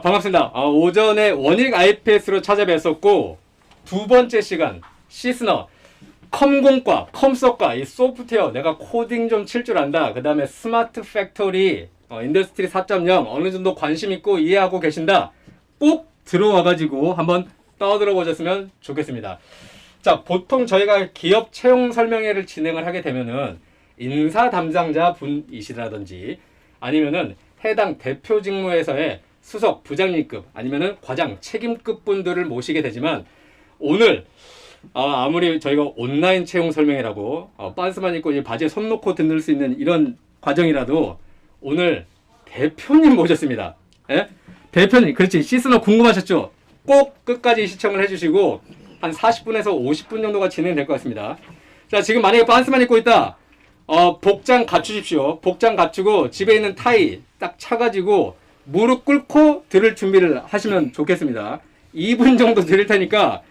반갑습니다. 오전에 원익 IPS로 찾아뵀었고 두 번째 시간 시스너 컴공과 컴서과 이 소프트웨어 내가 코딩 좀 칠 줄 안다. 그 다음에 스마트 팩토리 인더스트리 4.0 어느 정도 관심 있고 이해하고 계신다. 꼭 들어와가지고 한번 떠들어 보셨으면 좋겠습니다. 자, 보통 저희가 기업 채용 설명회를 진행을 하게 되면은 인사 담당자 분이시라든지 아니면은 해당 대표 직무에서의 수석 부장님급 아니면은 과장 책임급 분들을 모시게 되지만 오늘 아무리 저희가 온라인 채용 설명회라고 빤스만 입고 이제 바지에 손 놓고 듣는 수 있는 이런 과정이라도 오늘 대표님 모셨습니다. 예? 대표님, 그렇지. 시스너 궁금하셨죠? 꼭 끝까지 시청을 해주시고 한 40분에서 50분 정도가 진행될 것 같습니다. 자, 지금 만약에 빤스만 입고 있다. 복장 갖추십시오. 복장 갖추고 집에 있는 타이 딱 차가지고 무릎 꿇고 들을 준비를 하시면 좋겠습니다. 2분 정도 드릴 테니까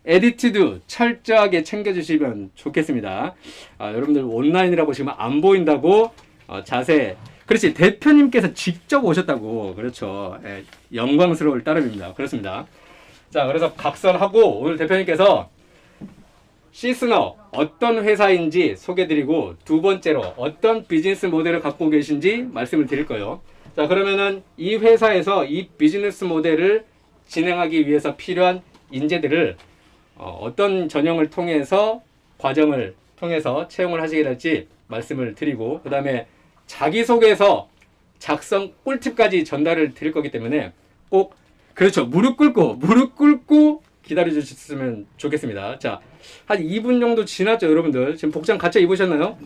에디튜드 철저하게 챙겨주시면 좋겠습니다. 여러분들 온라인이라고 지금 안 보인다고 자세. 그렇지, 대표님께서 직접 오셨다고. 그렇죠. 예, 영광스러울 따름입니다. 그렇습니다. 자, 그래서 각설하고 오늘 대표님께서 시스너 어떤 회사인지 소개드리고 두 번째로 어떤 비즈니스 모델을 갖고 계신지 말씀을 드릴 거예요. 자, 그러면은 이 회사에서 이 비즈니스 모델을 진행하기 위해서 필요한 인재들을 어떤 전형을 통해서 과정을 통해서 채용을 하시게 될지 말씀을 드리고 그 다음에 자기소개서 작성 꿀팁까지 전달을 드릴 거기 때문에 꼭 그렇죠. 무릎 꿇고 기다려 주셨으면 좋겠습니다. 자, 한 2분 정도 지났죠, 여러분들. 지금 복장 갖춰 입으셨나요?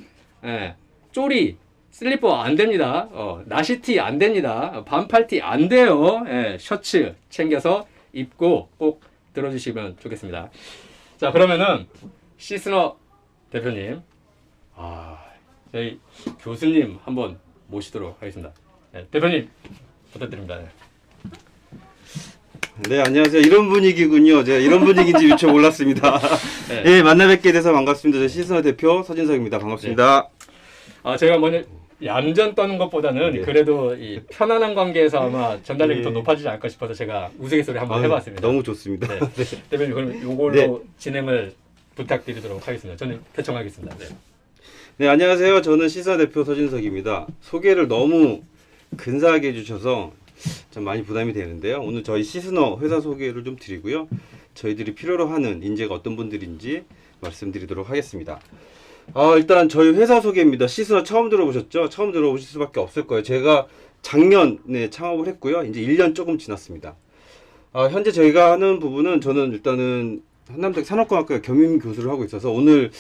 예. 쪼리, 슬리퍼 안 됩니다. 나시티 안 됩니다. 반팔티 안 돼요. 예. 셔츠 챙겨서 입고 꼭 들어주시면 좋겠습니다. 자, 그러면은 시스너 대표님, 저희 교수님 한번 모시도록 하겠습니다. 네, 대표님 부탁드립니다. 네, 안녕하세요. 이런 분위기군요. 제가 이런 분위기인지 미처 몰랐습니다. 네. 네, 만나 뵙게 돼서 반갑습니다. 저 시스너 대표 서진석입니다. 반갑습니다. 네. 제가 먼저 얌전 떠는 것보다는 네. 그래도 이 편안한 관계에서 아마 전달력이 네. 더 높아지지 않을까 싶어서 제가 우스갯소리 한번 해봤습니다. 너무 좋습니다. 네. 네. 대표님 그럼 요걸로 진행을 부탁드리도록 하겠습니다. 저는 대청하겠습니다. 네. 네, 안녕하세요. 저는 시스너 대표 서진석입니다. 소개를 너무 근사하게 해주셔서 참 많이 부담이 되는데요. 오늘 저희 시스너 회사 소개를 좀 드리고요. 저희들이 필요로 하는 인재가 어떤 분들인지 말씀드리도록 하겠습니다. 일단 저희 회사 소개입니다. 시스너 처음 들어보셨죠? 처음 들어보실 수밖에 없을 거예요. 제가 작년에 창업을 했고요. 이제 1년 조금 지났습니다. 현재 저희가 하는 부분은 저는 일단은 한남대학 산업공학과 겸임 교수를 하고 있어서 오늘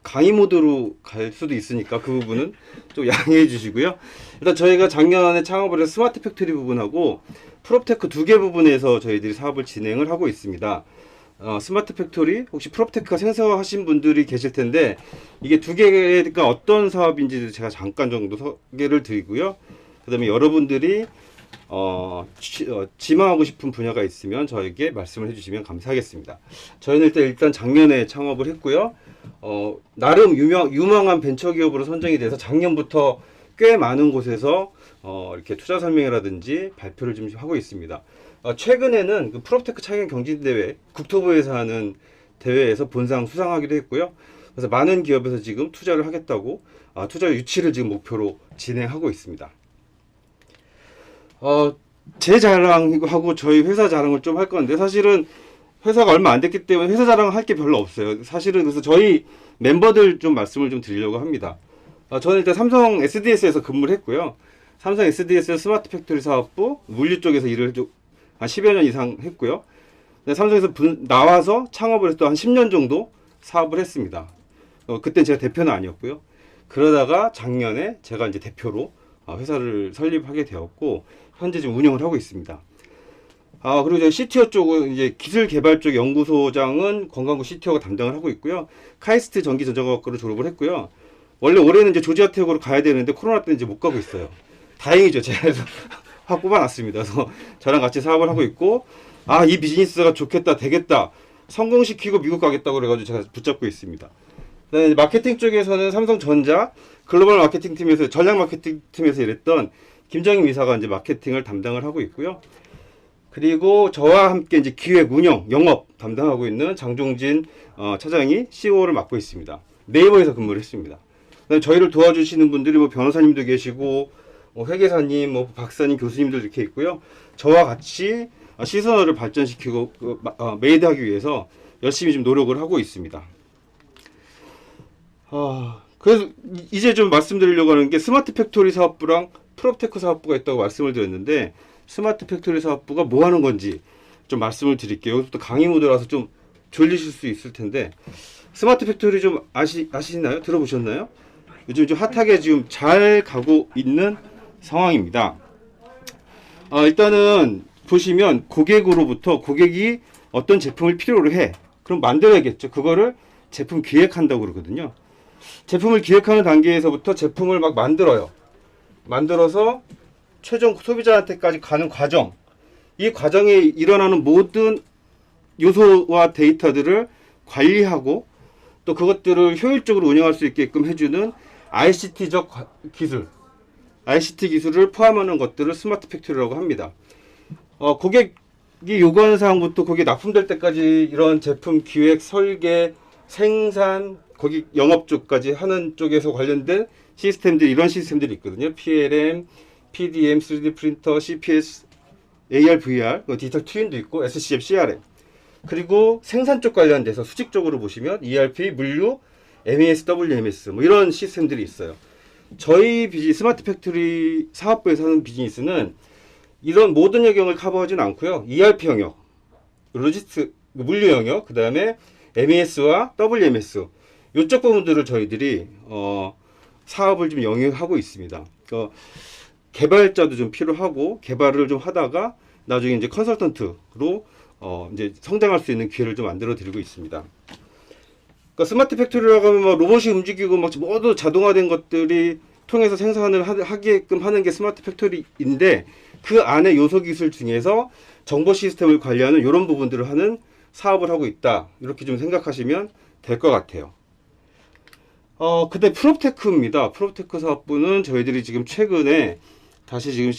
강의 모드로 갈 수도 있으니까 그 부분은 좀 양해해 주시고요. 일단 저희가 작년에 창업을 해서 스마트 팩토리 부분하고 프롭테크 두 개 부분에서 저희들이 사업을 진행을 하고 있습니다. 스마트 팩토리 혹시 프롭테크가 생소하신 분들이 계실 텐데 이게 두 개가 어떤 사업인지 제가 잠깐 정도 소개를 드리고요. 그다음에 여러분들이 지망하고 싶은 분야가 있으면 저에게 말씀을 해주시면 감사하겠습니다. 저희는 일단 작년에 창업을 했고요. 나름 유망한 벤처기업으로 선정이 돼서 작년부터 꽤 많은 곳에서 이렇게 투자 설명회라든지 발표를 좀 하고 있습니다. 최근에는 그 프롭테크 차경 경진대회 국토부에서 하는 대회에서 본상 수상하기도 했고요. 그래서 많은 기업에서 지금 투자를 하겠다고 투자 유치를 지금 목표로 진행하고 있습니다. 제 자랑하고 저희 회사 자랑을 좀 할 건데 사실은 회사가 얼마 안 됐기 때문에 회사 자랑을 할 게 별로 없어요. 사실은 그래서 저희 멤버들 좀 말씀을 좀 드리려고 합니다. 저는 일단 삼성 SDS에서 근무를 했고요. 삼성 SDS 스마트 팩토리 사업부 물류 쪽에서 일을 한 10여 년 이상 했고요. 삼성에서 나와서 창업을 해서 또 한 10년 정도 사업을 했습니다. 그땐 제가 대표는 아니었고요. 그러다가 작년에 제가 이제 대표로 회사를 설립하게 되었고 현재 지금 운영을 하고 있습니다. 그리고 저희 CTO 쪽은 이제 기술 개발 쪽 연구소장은 건강구 CTO가 담당을 하고 있고요. 카이스트 전기전자과학과를 졸업을 했고요. 원래 올해는 이제 조지아테크로 가야 되는데 코로나 때문에 이제 못 가고 있어요. 다행이죠. 제가 그래서 확 뽑아놨습니다. 그래서 저랑 같이 사업을 하고 있고 이 비즈니스가 좋겠다, 되겠다, 성공시키고 미국 가겠다고 그래가지고 제가 붙잡고 있습니다. 그다음에 마케팅 쪽에서는 삼성전자 글로벌 마케팅 팀에서 전략 마케팅 팀에서 일했던 김정임 이사가 이제 마케팅을 담당을 하고 있고요. 그리고 저와 함께 이제 기획, 운영, 영업 담당하고 있는 장종진 차장이 COO를 맡고 있습니다. 네이버에서 근무를 했습니다. 저희를 도와주시는 분들이 뭐 변호사님도 계시고, 뭐 회계사님, 뭐 박사님, 교수님들 이렇게 있고요. 저와 같이 시선어를 발전시키고 메이드하기 위해서 열심히 좀 노력을 하고 있습니다. 그래서 이제 좀 말씀드리려고 하는 게 스마트 팩토리 사업부랑 프롭테크 사업부가 있다고 말씀을 드렸는데, 스마트 팩토리 사업부가 뭐 하는 건지 좀 말씀을 드릴게요. 여기서 또 강의 모드라서 좀 졸리실 수 있을 텐데, 스마트 팩토리 좀 아시나요? 들어보셨나요? 요즘 좀 핫하게 지금 잘 가고 있는 상황입니다. 일단은 보시면 고객으로부터 고객이 어떤 제품을 필요로 해. 그럼 만들어야겠죠. 그거를 제품 기획한다고 그러거든요. 제품을 기획하는 단계에서부터 제품을 막 만들어요. 만들어서 최종 소비자한테까지 가는 과정. 이 과정에 일어나는 모든 요소와 데이터들을 관리하고 또 그것들을 효율적으로 운영할 수 있게끔 해주는 ICT적 기술, ICT 기술을 포함하는 것들을 스마트 팩토리라고 합니다. 고객이 요구하는 사항부터 고객 납품될 때까지 이런 제품 기획, 설계, 생산, 거기 영업 쪽까지 하는 쪽에서 관련된 시스템들이 이런 시스템들이 있거든요. PLM, PDM, 3D 프린터, CPS, AR, VR, 디지털 트윈도 있고 SCM, CRM. 그리고 생산 쪽 관련돼서 수직 쪽으로 보시면 ERP, 물류, MES, WMS 뭐 이런 시스템들이 있어요. 저희 스마트 팩토리 사업부에서 하는 비즈니스는 이런 모든 영역을 커버하지는 않고요. ERP 영역, 물류 영역, 그 다음에 MES와 WMS 이쪽 부분들을 저희들이 사업을 좀 영위하고 있습니다. 개발자도 좀 필요하고 개발을 좀 하다가 나중에 이제 컨설턴트로 이제 성장할 수 있는 기회를 좀 만들어 드리고 있습니다. 그러니까 스마트 팩토리라고 하면 막 로봇이 움직이고 막 모두 자동화된 것들이 통해서 생산을 하게끔 하는 게 스마트 팩토리인데 그 안에 요소 기술 중에서 정보 시스템을 관리하는 이런 부분들을 하는 사업을 하고 있다. 이렇게 좀 생각하시면 될 것 같아요. 근데 프롭테크입니다. 프롭테크 사업부는 저희들이 지금 최근에 다시 지금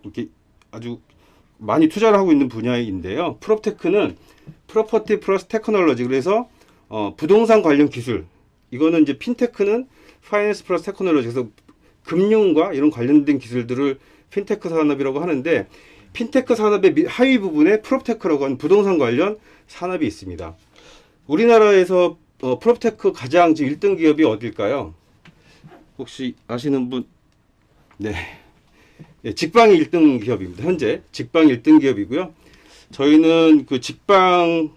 이렇게 아주 많이 투자를 하고 있는 분야인데요. 프롭테크는 프로퍼티 플러스 테크놀로지, 그래서 부동산 관련 기술. 이거는 이제 핀테크는 파이낸스 플러스 테크놀로지, 그래서 금융과 이런 관련된 기술들을 핀테크 산업이라고 하는데, 핀테크 산업의 하위 부분에 프롭테크라고 하는 부동산 관련 산업이 있습니다. 우리나라에서 프롭테크 가장 지금 1등 기업이 어딜까요? 혹시 아시는 분? 네. 직방이 1등 기업입니다. 현재 직방이 1등 기업이고요. 저희는 그 직방처럼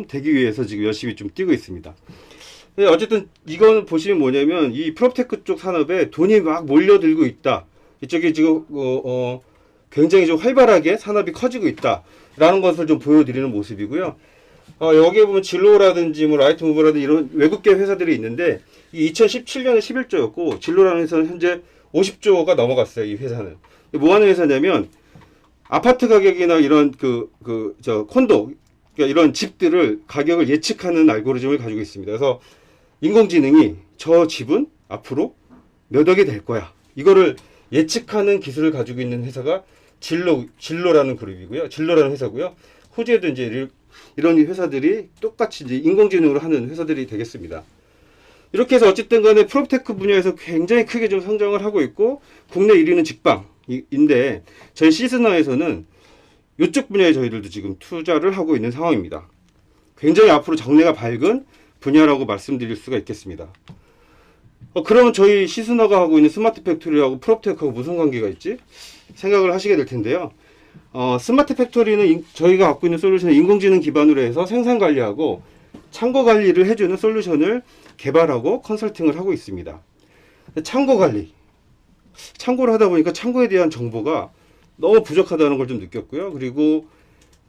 되기 위해서 지금 열심히 좀 뛰고 있습니다. 어쨌든 이건 보시면 뭐냐면 이 프롭테크 쪽 산업에 돈이 막 몰려들고 있다. 이쪽에 지금 굉장히 좀 활발하게 산업이 커지고 있다라는 것을 좀 보여드리는 모습이고요. 여기에 보면 진로라든지 뭐 라이트무브라든지 이런 외국계 회사들이 있는데 이 2017년에 11조였고 진로라는 회사는 현재 50조가 넘어갔어요. 이 회사는 뭐 하는 회사냐면 아파트 가격이나 이런 콘도, 그러니까 이런 집들을 가격을 예측하는 알고리즘을 가지고 있습니다. 그래서 인공지능이 저 집은 앞으로 몇 억이 될 거야, 이거를 예측하는 기술을 가지고 있는 회사가 진로라는 그룹이고요. 진로라는 회사고요. 호주에도 이제 이런 회사들이 똑같이 이제 인공지능으로 하는 회사들이 되겠습니다. 이렇게 해서 어쨌든 간에 프롭테크 분야에서 굉장히 크게 좀 성장을 하고 있고, 국내 1위는 직방인데 저희 시스너에서는 이쪽 분야에 저희들도 지금 투자를 하고 있는 상황입니다. 굉장히 앞으로 장래가 밝은 분야라고 말씀드릴 수가 있겠습니다. 그러면 저희 시스너가 하고 있는 스마트 팩토리하고 프롭테크하고 무슨 관계가 있지? 생각을 하시게 될 텐데요. 스마트 팩토리는 저희가 갖고 있는 솔루션을 인공지능 기반으로 해서 생산 관리하고 창고 관리를 해주는 솔루션을 개발하고 컨설팅을 하고 있습니다. 창고 관리, 창고를 하다 보니까 창고에 대한 정보가 너무 부족하다는 걸 좀 느꼈고요. 그리고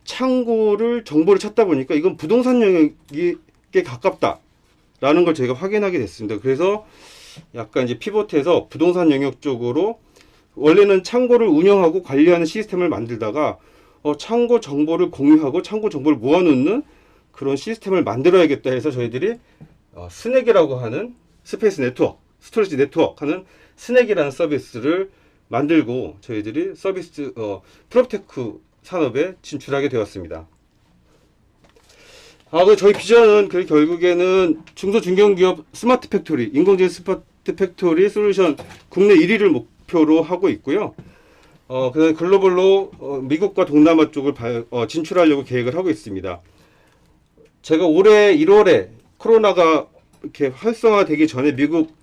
정보를 찾다 보니까 이건 부동산 영역에 가깝다라는 걸 저희가 확인하게 됐습니다. 그래서 약간 이제 피벗해서 부동산 영역 쪽으로, 원래는 창고를 운영하고 관리하는 시스템을 만들다가 창고 정보를 공유하고 창고 정보를 모아놓는 그런 시스템을 만들어야겠다 해서 저희들이 스낵이라고 하는 스페이스 네트워크, 스토리지 네트워크 하는 스낵이라는 서비스를 만들고 저희들이 서비스 프롭테크 산업에 진출하게 되었습니다. 그 저희 비전은 결국에는 중소중견기업 스마트 팩토리, 인공지능 스마트 팩토리 솔루션 국내 1위를 목표로 하고 있고요. 그다음에 글로벌로 미국과 동남아 쪽을 진출하려고 계획을 하고 있습니다. 제가 올해 1월에 코로나가 이렇게 활성화되기 전에 미국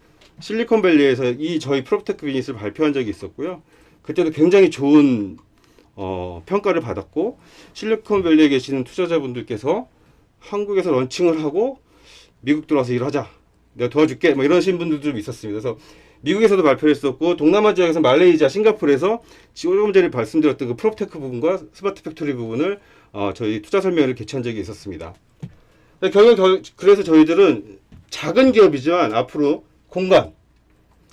실리콘밸리에서 저희 프롭테크 비즈니스를 발표한 적이 있었고요. 그때도 굉장히 좋은 평가를 받았고, 실리콘밸리에 계시는 투자자분들께서 한국에서 런칭을 하고 미국 들어와서 일하자, 내가 도와줄게, 뭐 이러신 분들도 좀 있었습니다. 그래서 미국에서도 발표를 했었고, 동남아 지역에서 말레이시아, 싱가포르에서 조금 전에 말씀드렸던 그 프롭테크 부분과 스마트 팩토리 부분을 저희 투자 설명회를 개최한 적이 있었습니다. 그래서 저희들은 작은 기업이지만 앞으로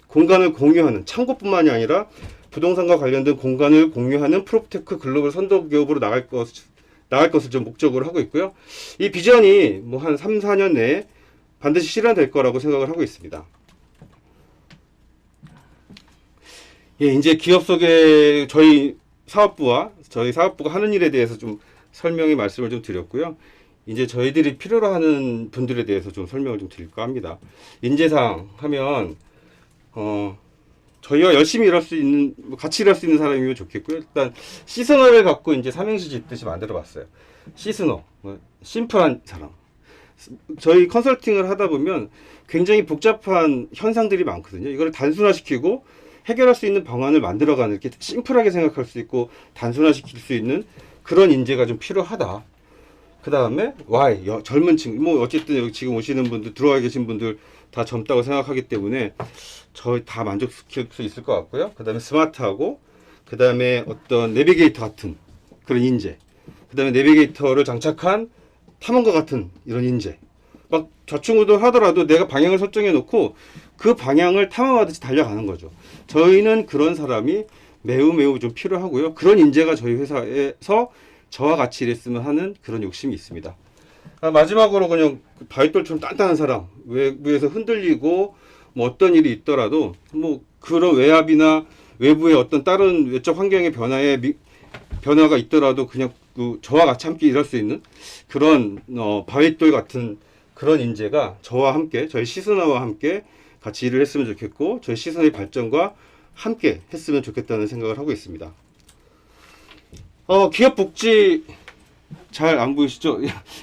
공간을 공유하는, 창고뿐만이 아니라 부동산과 관련된 공간을 공유하는 프롭테크 글로벌 선도 기업으로 나갈 것을 좀 목적으로 하고 있고요. 이 비전이 뭐 한 3, 4년 내에 반드시 실현될 거라고 생각을 하고 있습니다. 예, 이제 기업 속에 저희 사업부가 하는 일에 대해서 좀 설명의 말씀을 좀 드렸고요. 이제 저희들이 필요로 하는 분들에 대해서 좀 설명을 좀 드릴까 합니다. 인재상 하면 저희와 열심히 일할 수 있는, 같이 일할 수 있는 사람이면 좋겠고요. 일단 시스너를 갖고 이제 삼행시 짓듯이 만들어 봤어요. 시스너, 심플한 사람. 저희 컨설팅을 하다 보면 굉장히 복잡한 현상들이 많거든요. 이걸 단순화시키고 해결할 수 있는 방안을 만들어가는, 이렇게 심플하게 생각할 수 있고 단순화시킬 수 있는 그런 인재가 좀 필요하다. 그 다음에 Y, 젊은 층, 뭐 어쨌든 여기 지금 오시는 분들, 들어와 계신 분들 다 젊다고 생각하기 때문에 저희 다 만족시킬 수 있을 것 같고요. 그 다음에 스마트하고, 그 다음에 어떤 내비게이터 같은 그런 인재, 그 다음에 내비게이터를 장착한 탐험가 같은 이런 인재. 막 좌충우돌 하더라도 내가 방향을 설정해 놓고 그 방향을 탐험하듯이 달려가는 거죠. 저희는 그런 사람이 매우 좀 필요하고요. 그런 인재가 저희 회사에서 저와 같이 일했으면 하는 그런 욕심이 있습니다. 마지막으로 그냥 바위돌처럼 단단한 사람, 외부에서 흔들리고 뭐 어떤 일이 있더라도 뭐 그런 외압이나 외부의 어떤 다른 외적 환경의 변화가 있더라도 그냥 저와 같이 함께 일할 수 있는 그런 바위돌 같은 그런 인재가 저와 함께, 저희 시스너와 함께 같이 일을 했으면 좋겠고, 저희 시스너의 발전과 함께 했으면 좋겠다는 생각을 하고 있습니다. 기업 복지 잘 안 보이시죠?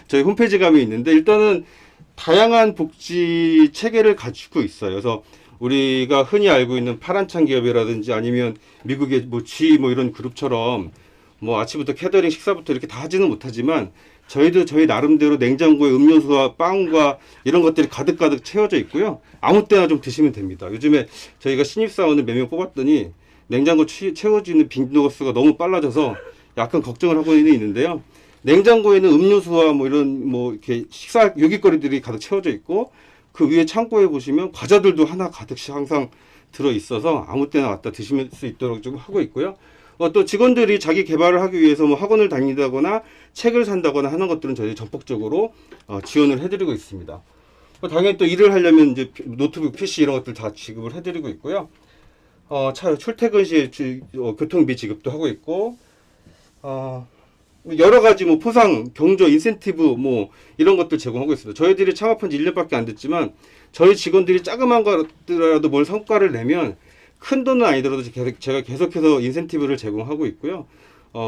저희 홈페이지 가면 있는데, 일단은 다양한 복지 체계를 가지고 있어요. 그래서 우리가 흔히 알고 있는 파란창 기업이라든지 아니면 미국의 뭐 G 뭐 이런 그룹처럼 뭐 아침부터 캐터링 식사부터 이렇게 다 하지는 못하지만, 저희도 저희 나름대로 냉장고에 음료수와 빵과 이런 것들이 가득가득 채워져 있고요. 아무 때나 좀 드시면 됩니다. 요즘에 저희가 신입사원을 몇 명 뽑았더니 냉장고 채워지는 빈도수가 너무 빨라져서 약간 걱정을 하고 있는데요. 냉장고에는 음료수와 뭐 이런 뭐 이렇게 식사 요깃거리들이 가득 채워져 있고, 그 위에 창고에 보시면 과자들도 하나 가득씩 항상 들어 있어서 아무 때나 갖다 드실 수 있도록 좀 하고 있고요. 또 직원들이 자기 개발을 하기 위해서 뭐 학원을 다니다거나 책을 산다거나 하는 것들은 저희 전폭적으로 지원을 해드리고 있습니다. 당연히 또 일을 하려면 이제 노트북, PC 이런 것들 다 지급을 해드리고 있고요. 출퇴근 시에 교통비 지급도 하고 있고, 여러 가지 뭐 포상, 경조, 인센티브 뭐 이런 것들 제공하고 있습니다. 저희들이 창업한 지 1년밖에 안 됐지만 저희 직원들이 자그마한 것들이라도 뭘 성과를 내면 큰 돈은 아니더라도 제가 계속해서 인센티브를 제공하고 있고요.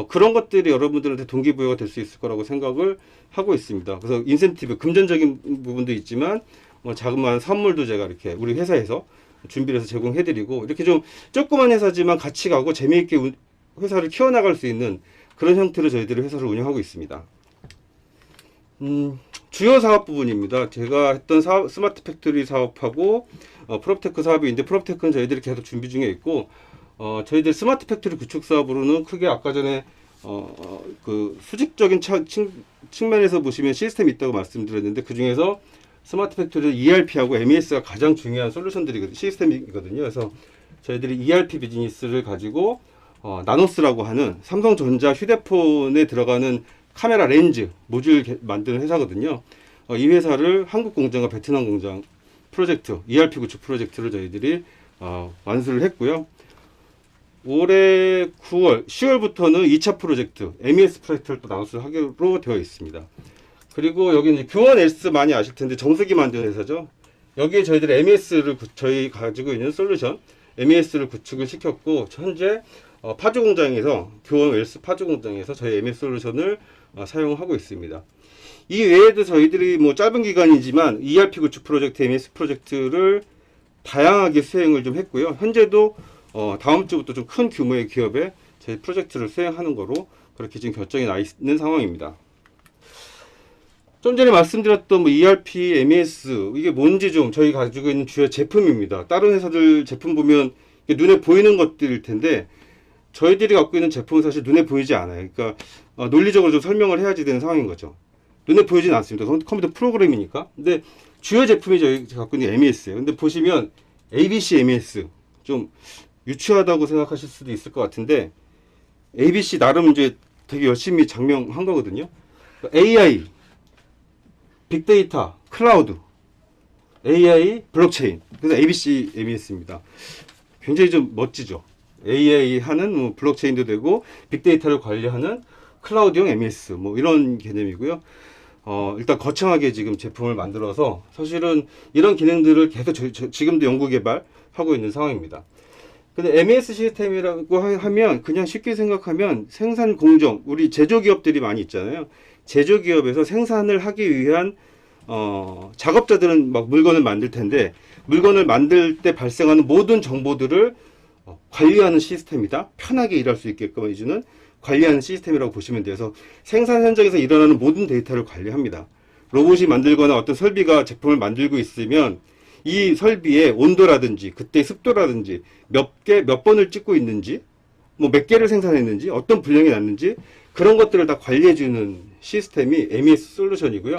그런 것들이 여러분들한테 동기부여가 될 수 있을 거라고 생각을 하고 있습니다. 그래서 인센티브, 금전적인 부분도 있지만 뭐 자그마한 선물도 제가 이렇게 우리 회사에서 준비를 해서 제공해드리고, 이렇게 좀 조그만 회사지만 같이 가고 재미있게 회사를 키워나갈 수 있는 그런 형태로 저희들이 회사를 운영하고 있습니다. 주요 사업 부분입니다. 제가 했던 스마트 팩토리 사업하고 프롭테크 사업이 있는데, 프롭테크는 저희들이 계속 준비 중에 있고, 저희들 스마트 팩토리 구축 사업으로는 크게 아까 전에 그 수직적인 측면에서 보시면 시스템이 있다고 말씀드렸는데, 그 중에서 스마트 팩토리 ERP하고 MES가 가장 중요한 솔루션들이거든요. 시스템이거든요. 그래서 저희들이 ERP 비즈니스를 가지고 나노스라고 하는 삼성전자 휴대폰에 들어가는 카메라 렌즈 모듈 만드는 회사거든요. 이 회사를 한국 공장과 베트남 공장 프로젝트, ERP 구축 프로젝트를 저희들이 완수를 했고요. 올해 9월, 10월부터는 2차 프로젝트, MES 프로젝트를 또 나눠서 하기로 되어 있습니다. 그리고 여기 이제 교원 S 많이 아실 텐데 정석이 만든 회사죠. 여기에 저희들이 MES를 저희 가지고 있는 솔루션 MES를 구축을 시켰고 현재 파주 공장에서 교원 웰스 파주 공장에서 저희 MES 솔루션을 사용하고 있습니다. 이 외에도 저희들이 뭐 짧은 기간이지만 ERP 구축 프로젝트, MES 프로젝트를 다양하게 수행을 좀 했고요. 현재도 다음 주부터 좀 큰 규모의 기업에 저희 프로젝트를 수행하는 거로 그렇게 지금 결정이 나 있는 상황입니다. 좀 전에 말씀드렸던 뭐 ERP, MES 이게 뭔지 좀 저희 가지고 있는 주요 제품입니다. 다른 회사들 제품 보면 눈에 보이는 것들일 텐데 저희들이 갖고 있는 제품은 사실 눈에 보이지 않아요. 그러니까 논리적으로 좀 설명을 해야지 되는 상황인 거죠. 눈에 보이진 않습니다. 컴퓨터 프로그램이니까. 근데 주요 제품이 저희 갖고 있는 MES예요. 근데 보시면 ABC MES 좀 유치하다고 생각하실 수도 있을 것 같은데 ABC 나름 이제 되게 열심히 장명한 거거든요. AI, 빅데이터, 클라우드, AI, 블록체인. 그래서 ABC MES입니다. 굉장히 좀 멋지죠. AI 하는 뭐 블록체인도 되고 빅데이터를 관리하는 클라우드용 MES 뭐 이런 개념이고요. 일단 거창하게 지금 제품을 만들어서 사실은 이런 기능들을 계속 지금도 연구 개발하고 있는 상황입니다. 근데 MES 시스템이라고 하면 그냥 쉽게 생각하면 생산 공정, 우리 제조기업들이 많이 있잖아요. 제조기업에서 생산을 하기 위한 작업자들은 막 물건을 만들 텐데 물건을 만들 때 발생하는 모든 정보들을 관리하는 시스템이다. 편하게 일할 수 있게끔 해주는 관리하는 시스템이라고 보시면 돼서 생산 현장에서 일어나는 모든 데이터를 관리합니다. 로봇이 만들거나 어떤 설비가 제품을 만들고 있으면 이 설비의 온도라든지 그때 습도라든지 몇 번을 찍고 있는지 뭐 몇 개를 생산했는지 어떤 불량이 났는지 그런 것들을 다 관리해주는 시스템이 MES 솔루션이고요.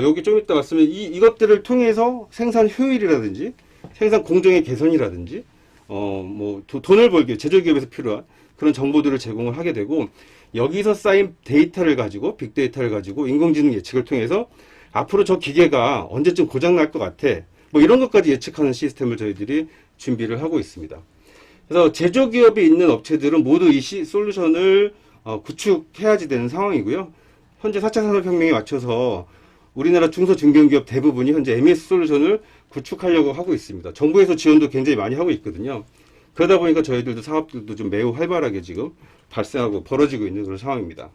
여기 좀 이따 말씀드린 이것들을 통해서 생산 효율이라든지 생산 공정의 개선이라든지 뭐 돈을 벌기 제조기업에서 필요한 그런 정보들을 제공을 하게 되고 여기서 쌓인 데이터를 가지고 빅데이터를 가지고 인공지능 예측을 통해서 앞으로 저 기계가 언제쯤 고장 날 것 같아 뭐 이런 것까지 예측하는 시스템을 저희들이 준비를 하고 있습니다. 그래서 제조기업이 있는 업체들은 모두 이 솔루션을 구축해야지 되는 상황이고요. 현재 4차 산업혁명에 맞춰서 우리나라 중소중견기업 대부분이 현재 MES 솔루션을 구축하려고 하고 있습니다. 정부에서 지원도 굉장히 많이 하고 있거든요. 그러다 보니까 저희들도 사업들도 좀 매우 활발하게 지금 발생하고 벌어지고 있는 그런 상황입니다.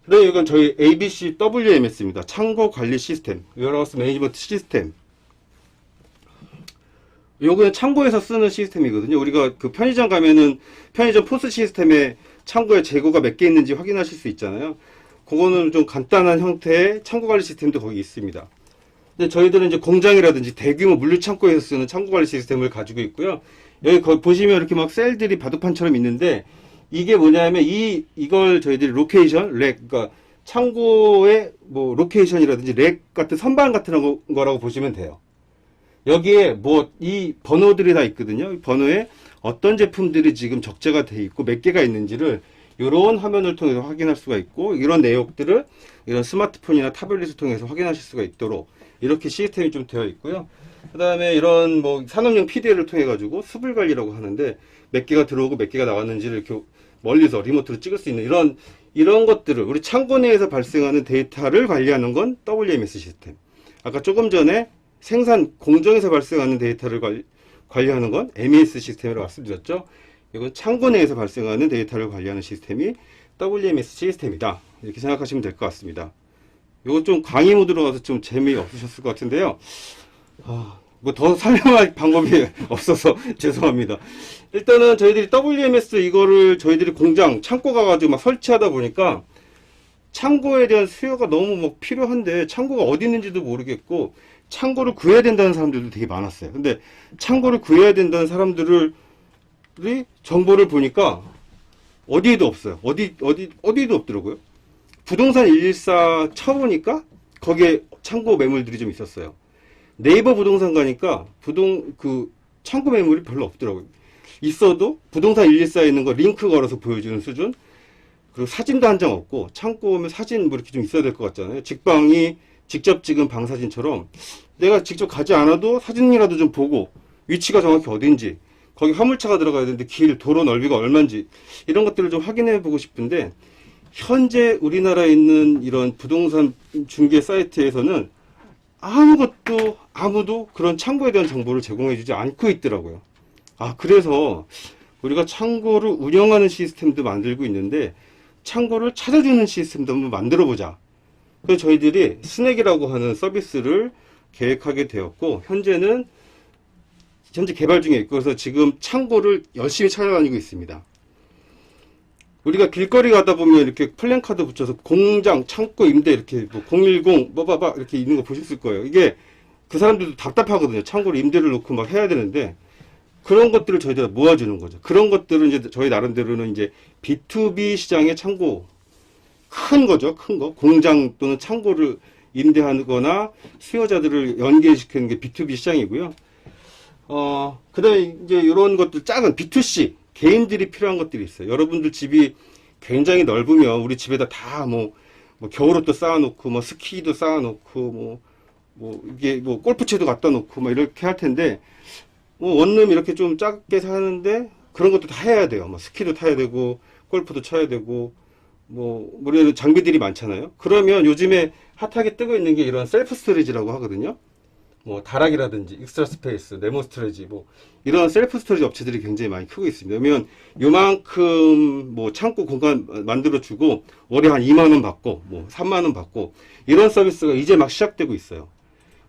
그다음에 이건 저희 ABC WMS입니다. 창고 관리 시스템, 웨어하우스 매니지먼트 시스템. 요거는 창고에서 쓰는 시스템이거든요. 우리가 그 편의점 가면은 편의점 포스 시스템에 창고에 재고가 몇 개 있는지 확인하실 수 있잖아요. 그거는 좀 간단한 형태의 창고 관리 시스템도 거기 있습니다. 근데 저희들은 이제 공장이라든지 대규모 물류 창고에서 쓰는 창고 관리 시스템을 가지고 있고요. 여기 보시면 이렇게 막 셀들이 바둑판처럼 있는데 이게 뭐냐면 이걸 저희들이 로케이션, 렉, 그러니까 창고의 뭐 로케이션이라든지 렉 같은 선반 같은 거라고 보시면 돼요. 여기에 뭐 이 번호들이 다 있거든요. 이 번호에 어떤 제품들이 지금 적재가 돼 있고 몇 개가 있는지를 이런 화면을 통해서 확인할 수가 있고 이런 내역들을 이런 스마트폰이나 타블릿을 통해서 확인하실 수가 있도록 이렇게 시스템이 좀 되어 있고요. 그 다음에 이런 뭐 산업용 PDL을 통해 가지고 수불 관리라고 하는데 몇 개가 들어오고 몇 개가 나왔는지를 이렇게 멀리서 리모트로 찍을 수 있는 이런 것들을 우리 창고 내에서 발생하는 데이터를 관리하는 건 WMS 시스템. 아까 조금 전에 생산 공정에서 발생하는 데이터를 관리하는 건 MES 시스템이라고 말씀드렸죠. 이건 창고 내에서 발생하는 데이터를 관리하는 시스템이 WMS 시스템이다. 이렇게 생각하시면 될 것 같습니다. 이거 좀 강의 모드로 가서 좀 재미없으셨을 것 같은데요. 뭐 더 설명할 방법이 없어서 죄송합니다. 일단은 저희들이 WMS 이거를 저희들이 공장 창고 가가지고 막 설치하다 보니까 창고에 대한 수요가 너무 막 필요한데 창고가 어디 있는지도 모르겠고 창고를 구해야 된다는 사람들도 되게 많았어요. 근데 창고를 구해야 된다는 사람들이 정보를 보니까 어디에도 없어요. 어디에도 없더라고요. 부동산 114 쳐보니까 거기에 창고 매물들이 좀 있었어요. 네이버 부동산 가니까 창고 매물이 별로 없더라고요. 있어도 부동산 114에 있는 거 링크 걸어서 보여주는 수준. 그리고 사진도 한 장 없고 창고 오면 사진 뭐 이렇게 좀 있어야 될 것 같잖아요. 직방이 직접 찍은 방사진처럼 내가 직접 가지 않아도 사진이라도 좀 보고 위치가 정확히 어딘지 거기 화물차가 들어가야 되는데 도로 넓이가 얼마인지 이런 것들을 좀 확인해 보고 싶은데 현재 우리나라에 있는 이런 부동산 중개 사이트에서는 아무도 그런 창고에 대한 정보를 제공해 주지 않고 있더라고요. 그래서 우리가 창고를 운영하는 시스템도 만들고 있는데 창고를 찾아주는 시스템도 한번 만들어 보자. 그래서 저희들이 스낵이라고 하는 서비스를 계획하게 되었고 현재 개발 중에 있고 그래서 지금 창고를 열심히 찾아다니고 있습니다. 우리가 길거리 가다 보면 이렇게 플랜카드 붙여서 공장, 창고, 임대 이렇게 010 이렇게 있는 거 보셨을 거예요. 이게 그 사람들도 답답하거든요. 창고를 임대를 놓고 막 해야 되는데 그런 것들을 저희들 모아주는 거죠. 그런 것들은 이제 저희 나름대로는 이제 B2B 시장의 창고 큰 거죠. 큰 거. 공장 또는 창고를 임대하거나 수요자들을 연계시키는 게 B2B 시장이고요. 그 다음에 이제 이런 것들 작은 B2C 개인들이 필요한 것들이 있어요. 여러분들 집이 굉장히 넓으면 우리 집에다 다 겨울옷도 쌓아놓고 스키도 쌓아놓고 이게 골프채도 갖다 놓고 이렇게 할 텐데 원룸 이렇게 좀 작게 사는데 그런 것도 다 해야 돼요. 스키도 타야 되고 골프도 쳐야 되고 우리는 장비들이 많잖아요. 그러면 요즘에 핫하게 뜨고 있는 게 이런 셀프 스토리지라고 하거든요. 다락이라든지 익스트라 스페이스, 네모 스토리지 이런 셀프 스토리지 업체들이 굉장히 많이 크고 있습니다. 그러면 요만큼 창고 공간 만들어 주고 월에 한 2만 원 받고 3만 원 받고 이런 서비스가 이제 막 시작되고 있어요.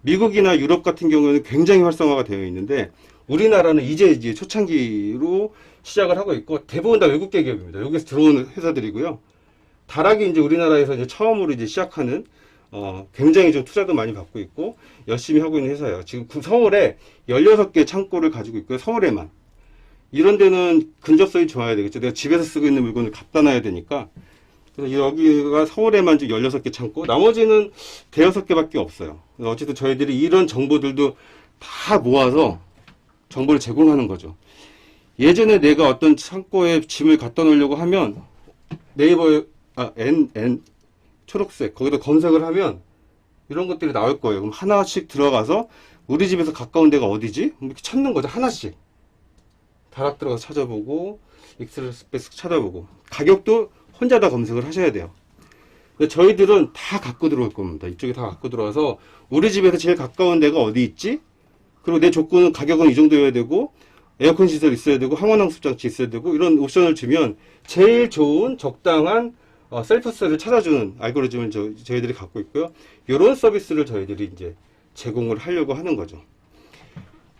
미국이나 유럽 같은 경우에는 굉장히 활성화가 되어 있는데 우리나라는 이제 초창기로 시작을 하고 있고 대부분 다 외국계 기업입니다. 여기서 들어오는 회사들이고요. 다락이 이제 우리나라에서 이제 처음으로 이제 시작하는 굉장히 좀 투자도 많이 받고 있고 열심히 하고 있는 회사예요. 지금 서울에 16개 창고를 가지고 있고요. 서울에만. 이런 데는 근접성이 좋아야 되겠죠. 내가 집에서 쓰고 있는 물건을 갖다 놔야 되니까. 그래서 여기가 서울에만 지금 16개 창고, 나머지는 대여섯 개밖에 없어요. 어쨌든 저희들이 이런 정보들도 다 모아서 정보를 제공하는 거죠. 예전에 내가 어떤 창고에 짐을 갖다 놓으려고 하면 네이버에 초록색 거기다 검색을 하면 이런 것들이 나올 거예요. 그럼 하나씩 들어가서 우리 집에서 가까운 데가 어디지? 이렇게 찾는 거죠. 하나씩 다락 들어가서 찾아보고 익스트라 스페이스 찾아보고 가격도 혼자 다 검색을 하셔야 돼요. 저희들은 다 갖고 들어올 겁니다. 이쪽에 다 갖고 들어와서 우리 집에서 제일 가까운 데가 어디 있지? 그리고 내 조건은 가격은 이 정도여야 되고 에어컨 시설 있어야 되고 항원항수 장치 있어야 되고 이런 옵션을 주면 제일 좋은 적당한 셀프스를 찾아주는 알고리즘을 저희들이 갖고 있고요. 이런 서비스를 저희들이 이제 제공을 하려고 하는 거죠.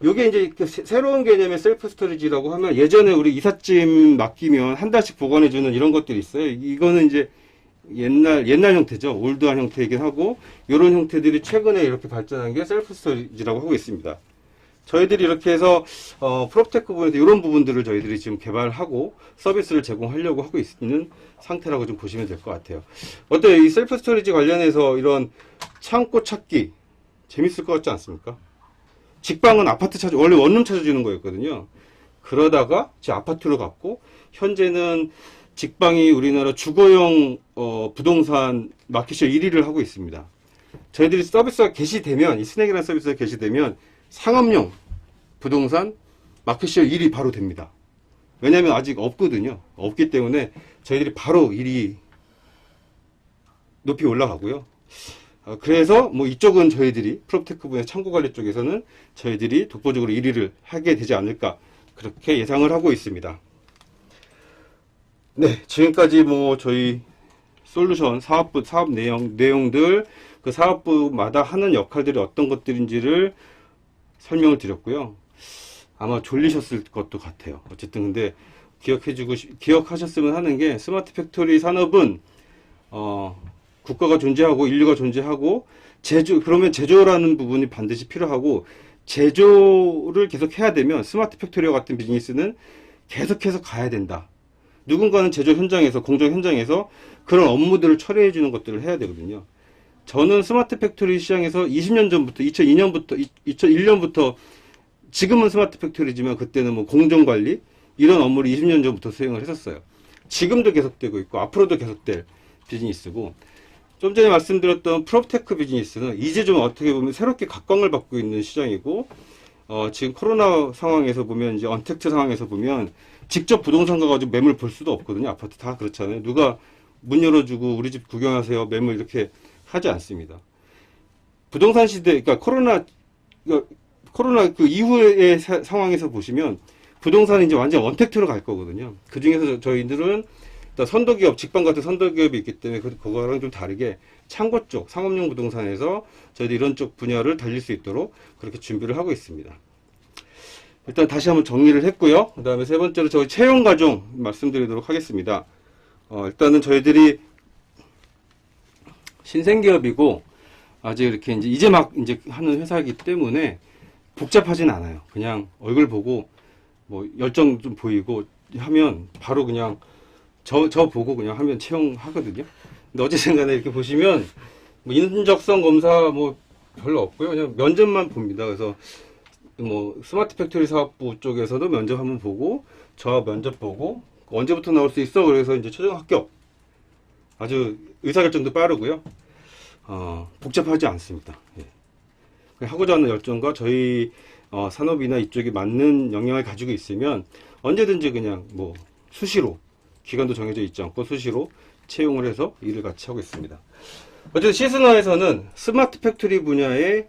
요게 이제 새로운 개념의 셀프 스토리지라고 하면 예전에 우리 이삿짐 맡기면 한 달씩 보관해주는 이런 것들이 있어요. 이거는 이제 옛날 형태죠. 올드한 형태이긴 하고 이런 형태들이 최근에 이렇게 발전한 게 셀프 스토리지라고 하고 있습니다. 저희들이 이렇게 해서 프롭테크 부분에서 이런 부분들을 저희들이 지금 개발하고 서비스를 제공하려고 하고 있는 상태라고 좀 보시면 될 것 같아요. 어때요? 이 셀프 스토리지 관련해서 이런 창고 찾기 재밌을 것 같지 않습니까? 직방은 원래 원룸 찾아주는 거였거든요. 그러다가 제 아파트로 갔고 현재는 직방이 우리나라 주거용 부동산 마켓쇼 1위를 하고 있습니다. 저희들이 서비스가 개시되면 이 스낵이라는 서비스가 개시되면 상업용 부동산 마켓쇼 1위 바로 됩니다. 왜냐하면 아직 없거든요. 없기 때문에 저희들이 바로 1위 높이 올라가고요. 그래서 이쪽은 저희들이 프롭테크 분야 창고관리 쪽에서는 저희들이 독보적으로 1위를 하게 되지 않을까 그렇게 예상을 하고 있습니다. 네, 지금까지 저희 솔루션 사업 내용들 그 사업부마다 하는 역할들이 어떤 것들인지를 설명을 드렸고요. 아마 졸리셨을 것도 같아요. 어쨌든 근데 기억하셨으면 하는 게 스마트 팩토리 산업은 국가가 존재하고 인류가 존재하고 그러면 제조라는 부분이 반드시 필요하고 제조를 계속 해야 되면 스마트 팩토리와 같은 비즈니스는 계속해서 가야 된다. 누군가는 제조 현장에서 공정 현장에서 그런 업무들을 처리해 주는 것들을 해야 되거든요. 저는 스마트 팩토리 시장에서 20년 전부터 2001년부터 지금은 스마트 팩토리지만 그때는 공정관리 이런 업무를 20년 전부터 수행을 했었어요. 지금도 계속되고 있고 앞으로도 계속될 비즈니스고 좀 전에 말씀드렸던 프롭테크 비즈니스는 이제 좀 어떻게 보면 새롭게 각광을 받고 있는 시장이고 지금 코로나 상황에서 보면 이제 언택트 상황에서 보면 직접 부동산 가가지고 매물 볼 수도 없거든요. 아파트 다 그렇잖아요. 누가 문 열어주고 우리 집 구경하세요 매물 이렇게 하지 않습니다. 부동산 시대, 그러니까 코로나 그 이후의 상황에서 보시면 부동산이 이제 완전 언택트로 갈 거거든요. 그 중에서 저희들은 일단 선도기업, 직방 같은 선도기업이 있기 때문에 그거랑 좀 다르게 창고 쪽, 상업용 부동산에서 저희들 이런 쪽 분야를 달릴 수 있도록 그렇게 준비를 하고 있습니다. 일단 다시 한번 정리를 했고요. 그 다음에 세 번째로 저희 채용 과정 말씀드리도록 하겠습니다. 일단은 저희들이 신생기업이고 아직 이렇게 이제 막 이제 하는 회사이기 때문에 복잡하진 않아요. 그냥 얼굴 보고 뭐 열정 좀 보이고 하면 바로 그냥 저 보고 그냥 하면 채용하거든요. 근데 어쨌든 간에 이렇게 보시면 뭐 인적성 검사 뭐 별로 없고요. 그냥 면접만 봅니다. 그래서 뭐 스마트 팩토리 사업부 쪽에서도 면접 한번 보고 저 면접 보고 언제부터 나올 수 있어? 그래서 이제 최종 합격. 아주 의사결정도 빠르고요. 복잡하지 않습니다. 예. 하고자 하는 열정과 저희 산업이나 이쪽에 맞는 역량을 가지고 있으면 언제든지 그냥 뭐 수시로 기간도 정해져 있지 않고 수시로 채용을 해서 일을 같이 하고 있습니다. 어쨌든 시스너에서는 스마트 팩토리 분야의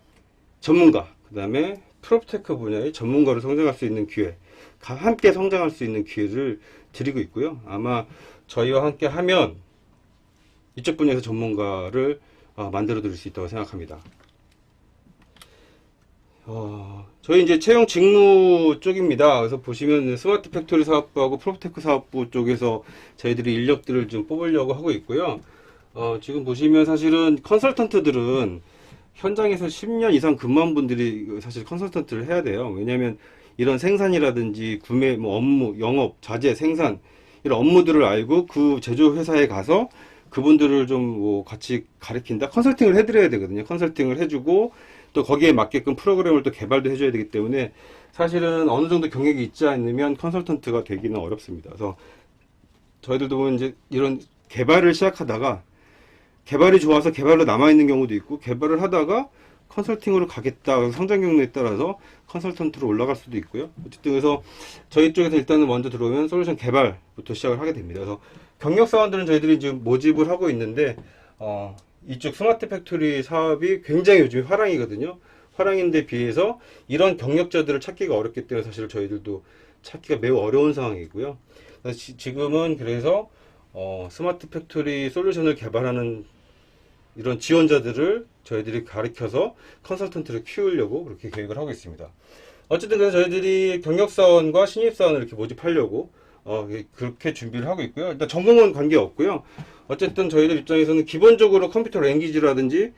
전문가, 그 다음에 프롭테크 분야의 전문가로 성장할 수 있는 기회, 함께 성장할 수 있는 기회를 드리고 있고요. 아마 저희와 함께 하면 이쪽 분야에서 전문가를 만들어 드릴 수 있다고 생각합니다. 저희 이제 채용 직무 쪽입니다. 그래서 보시면 스마트 팩토리 사업부하고 프로테크 사업부 쪽에서 저희들이 인력들을 좀 뽑으려고 하고 있고요. 지금 보시면 사실은 컨설턴트들은 현장에서 10년 이상 근무한 분들이 사실 컨설턴트를 해야 돼요. 왜냐하면 이런 생산이라든지 구매, 뭐 업무, 영업, 자재, 생산 이런 업무들을 알고 그 제조 회사에 가서 그분들을 좀 뭐 같이 가르친다, 컨설팅을 해드려야 되거든요. 컨설팅을 해주고 또 거기에 맞게끔 프로그램을 또 개발도 해줘야 되기 때문에 사실은 어느 정도 경력이 있지 않으면 컨설턴트가 되기는 어렵습니다. 그래서 저희들도 보면 이제 이런 개발을 시작하다가 개발이 좋아서 개발로 남아있는 경우도 있고 개발을 하다가 컨설팅으로 가겠다, 성장 경로에 따라서 컨설턴트로 올라갈 수도 있고요. 어쨌든 그래서 저희 쪽에서 일단은 먼저 들어오면 솔루션 개발부터 시작을 하게 됩니다. 그래서 경력 사원들은 저희들이 지금 모집을 하고 있는데 이쪽 스마트 팩토리 사업이 굉장히 요즘 화랑이거든요. 화랑인데 비해서 이런 경력자들을 찾기가 어렵기 때문에 사실 저희들도 찾기가 매우 어려운 상황이고요. 지금은 그래서 스마트 팩토리 솔루션을 개발하는 이런 지원자들을 저희들이 가르쳐서 컨설턴트를 키우려고 그렇게 계획을 하고 있습니다. 어쨌든 그래서 저희들이 경력사원과 신입사원을 이렇게 모집하려고 그렇게 준비를 하고 있고요. 일단 전공은 관계 없고요. 어쨌든 저희들 입장에서는 기본적으로 컴퓨터 랭귀지라든지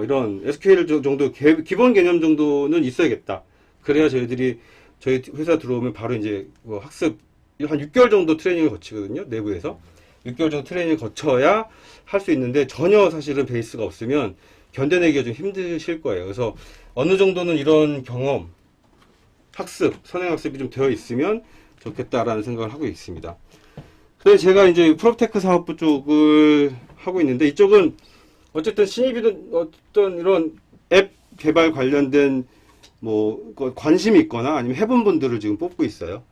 이런 SQL 정도 기본 개념 정도는 있어야겠다. 그래야 저희들이 저희 회사 들어오면 바로 이제 뭐 학습 한 6개월 정도 트레이닝을 거치거든요. 내부에서 6개월 정도 트레이닝을 거쳐야 할 수 있는데 전혀 사실은 베이스가 없으면 견뎌내기가 좀 힘드실 거예요. 그래서 어느 정도는 이런 경험, 학습, 선행학습이 좀 되어 있으면 좋겠다라는 생각을 하고 있습니다. 그래서 제가 이제 프로테크 사업부 쪽을 하고 있는데 이쪽은 어쨌든 신입이든 어떤 이런 앱 개발 관련된 뭐 관심이 있거나 아니면 해본 분들을 지금 뽑고 있어요.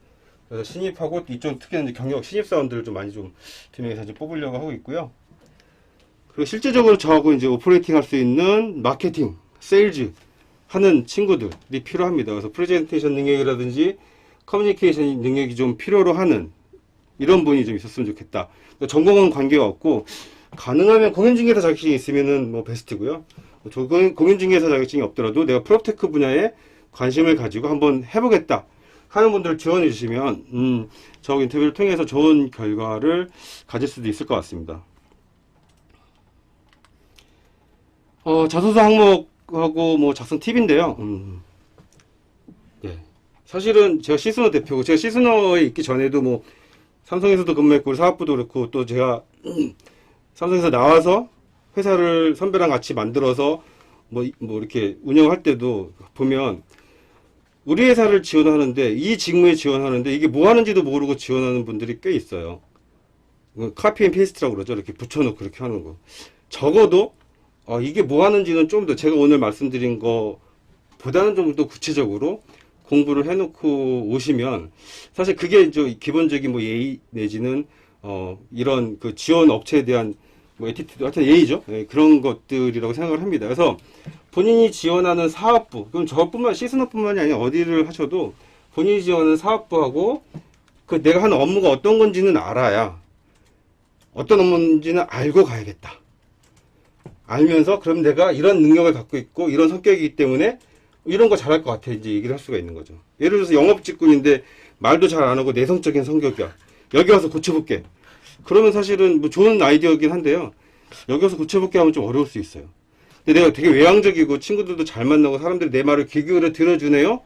그래서 신입하고 이쪽 특히나 이제 경력 신입사원들을 좀 많이 좀 두 명이서 좀 뽑으려고 하고 있고요. 그리고 실제적으로 저하고 이제 오퍼레이팅 할 수 있는 마케팅, 세일즈 하는 친구들이 필요합니다. 그래서 프레젠테이션 능력이라든지 커뮤니케이션 능력이 좀 필요로 하는 이런 분이 좀 있었으면 좋겠다. 전공은 관계가 없고 가능하면 공인중개사 자격증이 있으면은 뭐 베스트고요. 공인중개사 자격증이 없더라도 내가 프로테크 분야에 관심을 가지고 한번 해보겠다 하는 분들 지원해 주시면 저 인터뷰를 통해서 좋은 결과를 가질 수도 있을 것 같습니다. 자소서 항목하고 뭐 작성 팁인데요. 네. 사실은 제가 시스너 대표고 제가 시스너에 있기 전에도 뭐 삼성에서도 근무했고 사업부도 그렇고 또 제가 삼성에서 나와서 회사를 선배랑 같이 만들어서 뭐 이렇게 운영할 때도 보면 우리 회사를 지원하는데 이 직무에 지원하는데 이게 뭐 하는지도 모르고 지원하는 분들이 꽤 있어요. 카피 앤 페이스트라고 그러죠. 이렇게 붙여놓고 그렇게 하는 거. 적어도 이게 뭐 하는지는 좀 더 제가 오늘 말씀드린 거 보다는 좀 더 구체적으로 공부를 해놓고 오시면 사실 그게 이제 기본적인 뭐 예의 내지는 이런 그 지원 업체에 대한 뭐 에티튜드, 하여튼 예의죠. 예, 그런 것들이라고 생각을 합니다. 그래서 본인이 지원하는 사업부, 그럼 저뿐만 시스너뿐만이 아니라 어디를 하셔도 본인이 지원하는 사업부하고 그 내가 하는 업무가 어떤 건지는 알아야 어떤 업무인지는 알고 가야겠다. 알면서 그럼 내가 이런 능력을 갖고 있고 이런 성격이기 때문에 이런 거 잘할 것 같아 이제 얘기를 할 수가 있는 거죠. 예를 들어서 영업 직군인데 말도 잘 안 하고 내성적인 성격이야. 여기 와서 고쳐볼게. 그러면 사실은 뭐 좋은 아이디어이긴 한데요. 여기 와서 고쳐볼게 하면 좀 어려울 수 있어요. 근데 내가 되게 외향적이고 친구들도 잘 만나고 사람들이 내 말을 귀 기울여 들어주네요.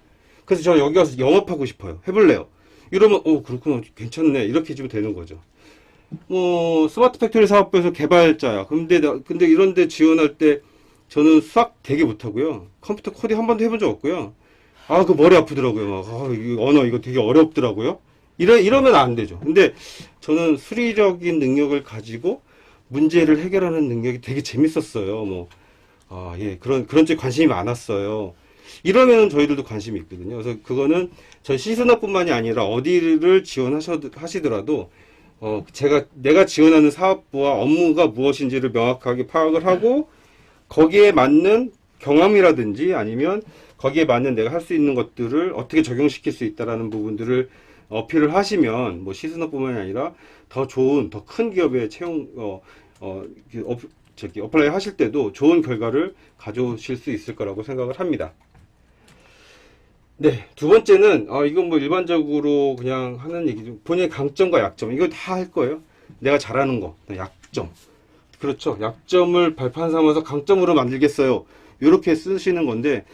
그래서 저 여기 와서 영업하고 싶어요. 해볼래요. 이러면 그렇구나 괜찮네 이렇게 해주면 되는 거죠. 뭐 스마트 팩토리 사업부에서 개발자야. 근데 이런데 지원할 때 저는 수학 되게 못하고요. 컴퓨터 코딩 한 번도 해본 적 없고요. 그 머리 아프더라고요. 막 이 언어 이거 되게 어렵더라고요. 이러면 안 되죠. 근데 저는 수리적인 능력을 가지고 문제를 해결하는 능력이 되게 재밌었어요. 그런 쪽 관심이 많았어요. 이러면 저희들도 관심이 있거든요. 그래서 그거는 저희 시스너뿐만이 아니라 어디를 지원하시더라도 내가 지원하는 사업부와 업무가 무엇인지를 명확하게 파악을 하고 거기에 맞는 경험이라든지 아니면 거기에 맞는 내가 할 수 있는 것들을 어떻게 적용시킬 수 있다라는 부분들을 어필을 하시면 뭐 시스너뿐만이 아니라 더 좋은 더 큰 기업에 어플라이 하실 때도 좋은 결과를 가져오실 수 있을 거라고 생각을 합니다. 네, 두 번째는 이건 뭐 일반적으로 그냥 하는 얘기죠. 본인의 강점과 약점 이거 다 할 거예요. 내가 잘하는 거, 약점. 그렇죠. 약점을 발판 삼아서 강점으로 만들겠어요. 이렇게 쓰시는 건데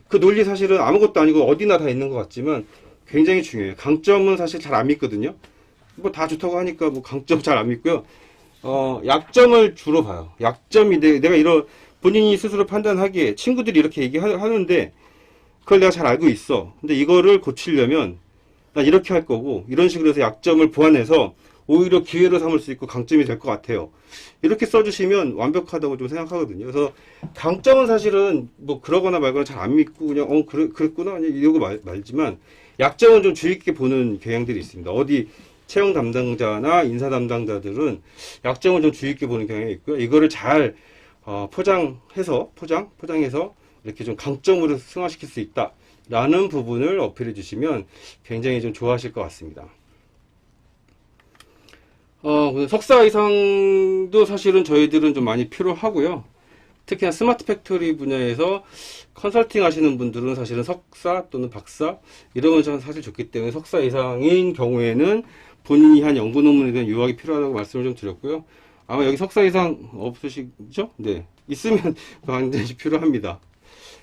그 논리 사실은 아무것도 아니고 어디나 다 있는 것 같지만 굉장히 중요해요. 강점은 사실 잘 안 믿거든요. 뭐 다 좋다고 하니까 뭐 강점 잘 안 믿고요. 약점을 주로 봐요. 약점이 내가 이런 본인이 스스로 판단하기에 친구들이 이렇게 얘기하는데 그걸 내가 잘 알고 있어. 근데 이거를 고치려면 난 이렇게 할 거고 이런 식으로 해서 약점을 보완해서 오히려 기회로 삼을 수 있고 강점이 될 것 같아요. 이렇게 써주시면 완벽하다고 좀 생각하거든요. 그래서 강점은 사실은 뭐 그러거나 말거나 잘 안 믿고 그냥 그랬구나 이러고 말지만 약점은 좀 주의 깊게 보는 경향들이 있습니다. 어디 채용 담당자나 인사 담당자들은 약점을 좀 주의 깊게 보는 경향이 있고요. 이거를 잘 포장해서 이렇게 좀 강점으로 승화시킬 수 있다라는 부분을 어필해 주시면 굉장히 좀 좋아하실 것 같습니다. 석사 이상도 사실은 저희들은 좀 많이 필요하고요. 특히나 스마트 팩토리 분야에서 컨설팅 하시는 분들은 사실은 석사 또는 박사 이러면 사실 좋기 때문에 석사 이상인 경우에는 본인이 한 연구 논문에 대한 요약이 필요하다고 말씀을 좀 드렸고요. 아마 여기 석사 이상 없으시죠? 네. 있으면 반드시 필요합니다.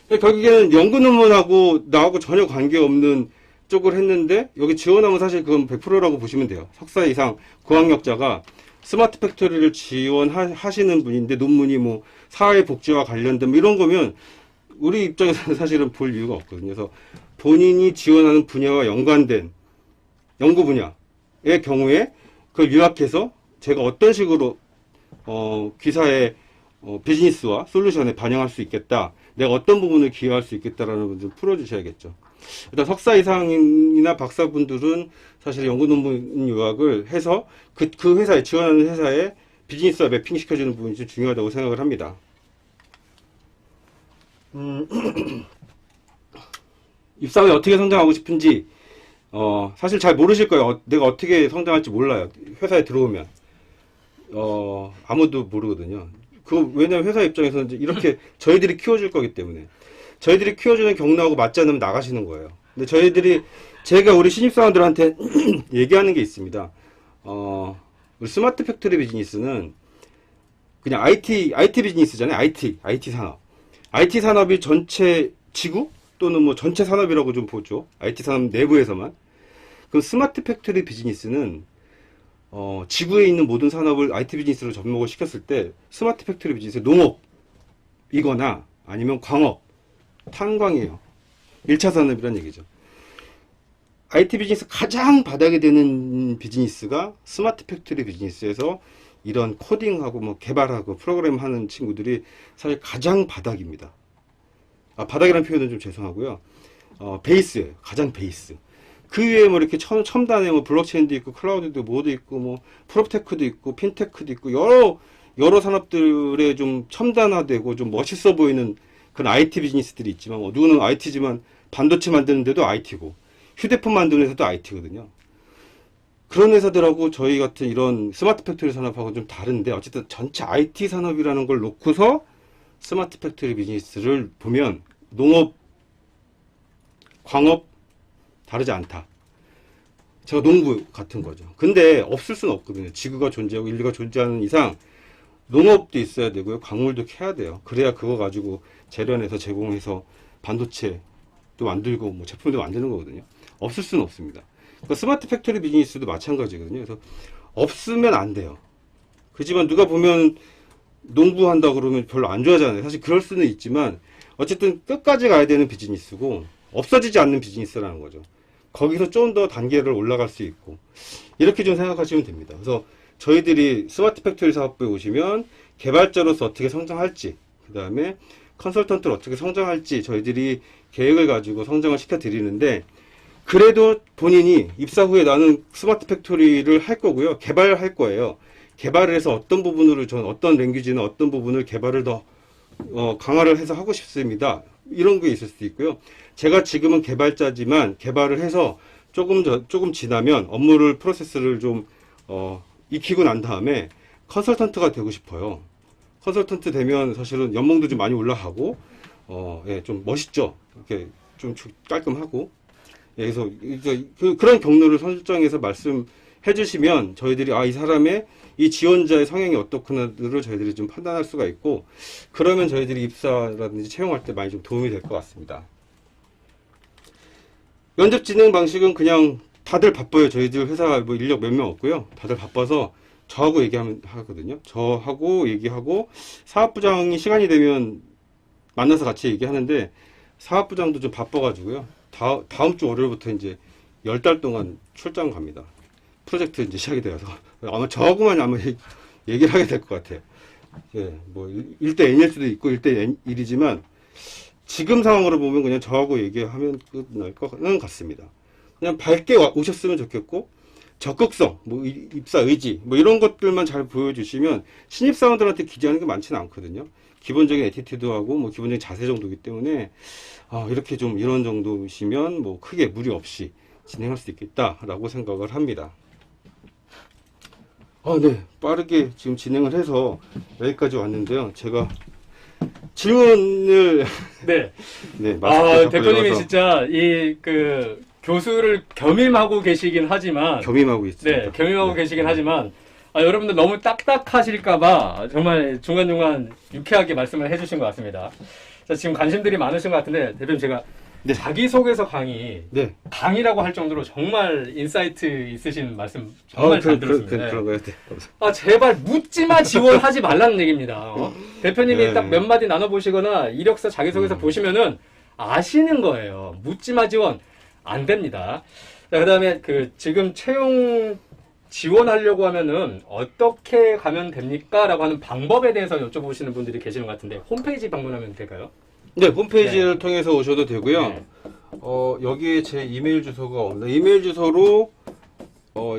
결국에는 연구 논문하고 나하고 전혀 관계없는 쪽을 했는데 여기 지원하면 사실 그건 100%라고 보시면 돼요. 석사 이상 고학력자가 스마트 팩토리를 지원하시는 분인데 논문이 뭐 사회복지와 관련된 뭐 이런 거면 우리 입장에서는 사실은 볼 이유가 없거든요. 그래서 본인이 지원하는 분야와 연관된 연구 분야의 경우에 그걸 요약해서 제가 어떤 식으로 기사의 비즈니스와 솔루션에 반영할 수 있겠다. 내가 어떤 부분을 기여할 수 있겠다라는 부분을 좀 풀어주셔야겠죠. 일단 석사 이상이나 박사분들은 사실 연구 논문 요약을 해서 그 회사에 지원하는 회사에 비즈니스와 매핑 시켜주는 부분이 좀 중요하다고 생각을 합니다. 입사 후에 어떻게 성장하고 싶은지 사실 잘 모르실 거예요. 내가 어떻게 성장할지 몰라요. 회사에 들어오면 아무도 모르거든요. 왜냐면 회사 입장에서는 이렇게 저희들이 키워줄 거기 때문에 저희들이 키워주는 경로하고 맞지 않으면 나가시는 거예요. 근데 제가 우리 신입사원들한테 얘기하는 게 있습니다. 우리 스마트 팩토리 비즈니스는 그냥 IT 비즈니스잖아요. IT 산업. IT 산업이 전체 지구 또는 뭐 전체 산업이라고 좀 보죠. IT 산업 내부에서만. 그럼 스마트 팩토리 비즈니스는 지구에 있는 모든 산업을 IT 비즈니스로 접목을 시켰을 때 스마트 팩토리 비즈니스 농업이거나 아니면 광업, 탄광이에요. 1차 산업이란 얘기죠. IT 비즈니스 가장 바닥에 되는 비즈니스가 스마트 팩토리 비즈니스에서 이런 코딩하고 뭐 개발하고 프로그램 하는 친구들이 사실 가장 바닥입니다. 바닥이라는 표현은 좀 죄송하고요. 베이스예요. 가장 베이스. 그 위에 뭐 이렇게 첨단의 뭐 블록체인도 있고 클라우드도 뭐도 있고 뭐 프롭테크도 있고 핀테크도 있고 여러 산업들에 좀 첨단화되고 좀 멋있어 보이는 그런 IT 비즈니스들이 있지만 뭐 누구는 IT지만 반도체 만드는 데도 IT고 휴대폰 만드는 회사도 IT거든요. 그런 회사들하고 저희 같은 이런 스마트 팩토리 산업하고 좀 다른데 어쨌든 전체 IT 산업이라는 걸 놓고서 스마트 팩토리 비즈니스를 보면 농업, 광업 다르지 않다. 제가 농부 같은 거죠. 근데 없을 수는 없거든요. 지구가 존재하고 인류가 존재하는 이상 농업도 있어야 되고요. 광물도 캐야 돼요. 그래야 그거 가지고 재련해서 제공해서 반도체도 만들고 뭐 제품도 만드는 거거든요. 없을 수는 없습니다. 그러니까 스마트 팩토리 비즈니스도 마찬가지거든요. 그래서 없으면 안 돼요. 그렇지만 누가 보면 농부한다 그러면 별로 안 좋아하잖아요. 사실 그럴 수는 있지만 어쨌든 끝까지 가야 되는 비즈니스고 없어지지 않는 비즈니스라는 거죠. 거기서 좀 더 단계를 올라갈 수 있고 이렇게 좀 생각하시면 됩니다. 그래서 저희들이 스마트 팩토리 사업부에 오시면 개발자로서 어떻게 성장할지, 그 다음에 컨설턴트로 어떻게 성장할지 저희들이 계획을 가지고 성장을 시켜드리는데 그래도 본인이 입사 후에 나는 스마트 팩토리를 할 거고요. 개발할 거예요. 개발을 해서 어떤 부분으로 전 어떤 랭귀지나 어떤 부분을 개발을 더 강화를 해서 하고 싶습니다. 이런 게 있을 수도 있고요. 제가 지금은 개발자지만 개발을 해서 조금 지나면 업무를 프로세스를 좀 익히고 난 다음에 컨설턴트가 되고 싶어요. 컨설턴트 되면 사실은 연봉도 좀 많이 올라가고 예, 좀 멋있죠. 이렇게 좀 깔끔하고 예, 그래서 그런 경로를 설정해서 말씀해 주시면 저희들이 이 사람의 이 지원자의 성향이 어떻구나를 저희들이 좀 판단할 수가 있고 그러면 저희들이 입사라든지 채용할 때 많이 좀 도움이 될 것 같습니다. 면접 진행 방식은 그냥 다들 바빠요. 저희들 회사 뭐 인력 몇 명 없고요. 다들 바빠서 저하고 얘기하면 하거든요. 저하고 얘기하고 사업부장이 시간이 되면 만나서 같이 얘기하는데 사업부장도 좀 바빠가지고요. 다음 주 월요일부터 이제 10달 동안 출장 갑니다. 프로젝트 이제 시작이 되어서 아마 저하고만 아마 얘기를 하게 될 것 같아요. 예, 뭐 1대 N일 수도 있고 1대1이지만 지금 상황으로 보면 그냥 저하고 얘기하면 끝날 것은 같습니다. 그냥 밝게 오셨으면 좋겠고 적극성, 뭐 입사 의지, 뭐 이런 것들만 잘 보여주시면 신입사원들한테 기대하는 게 많지는 않거든요. 기본적인 애티튜드하고 뭐 기본적인 자세 정도이기 때문에 이렇게 좀 이런 정도시면 뭐 크게 무리 없이 진행할 수 있겠다라고 생각을 합니다. 네, 빠르게 지금 진행을 해서 여기까지 왔는데요. 제가 질문을 네. 네, 대표님이 진짜 교수를 겸임하고 계시긴 하지만 겸임하고 있습니다. 네, 겸임하고 계시긴 하지만 여러분들 너무 딱딱하실까봐 정말 중간중간 유쾌하게 말씀을 해주신 것 같습니다. 자, 지금 관심들이 많으신 것 같은데 대표님 제가 네. 자기소개서 강의 네. 강의라고 할 정도로 정말 인사이트 있으신 말씀 정말 잘 들었습니다. 그런 거요. 네. 제발 묻지마 지원하지 말라는 얘기입니다. 대표님이 네. 딱 몇 마디 나눠보시거나 이력서 자기소개서 보시면은 아시는 거예요. 묻지마 지원 안 됩니다. 자, 그다음에 지금 채용 지원하려고 하면은 어떻게 가면 됩니까? 라고 하는 방법에 대해서 여쭤보시는 분들이 계시는 것 같은데 홈페이지 방문하면 될까요? 네, 홈페이지를 통해서 오셔도 되고요. 네. 여기에 제 이메일 주소가 없는데 이메일 주소로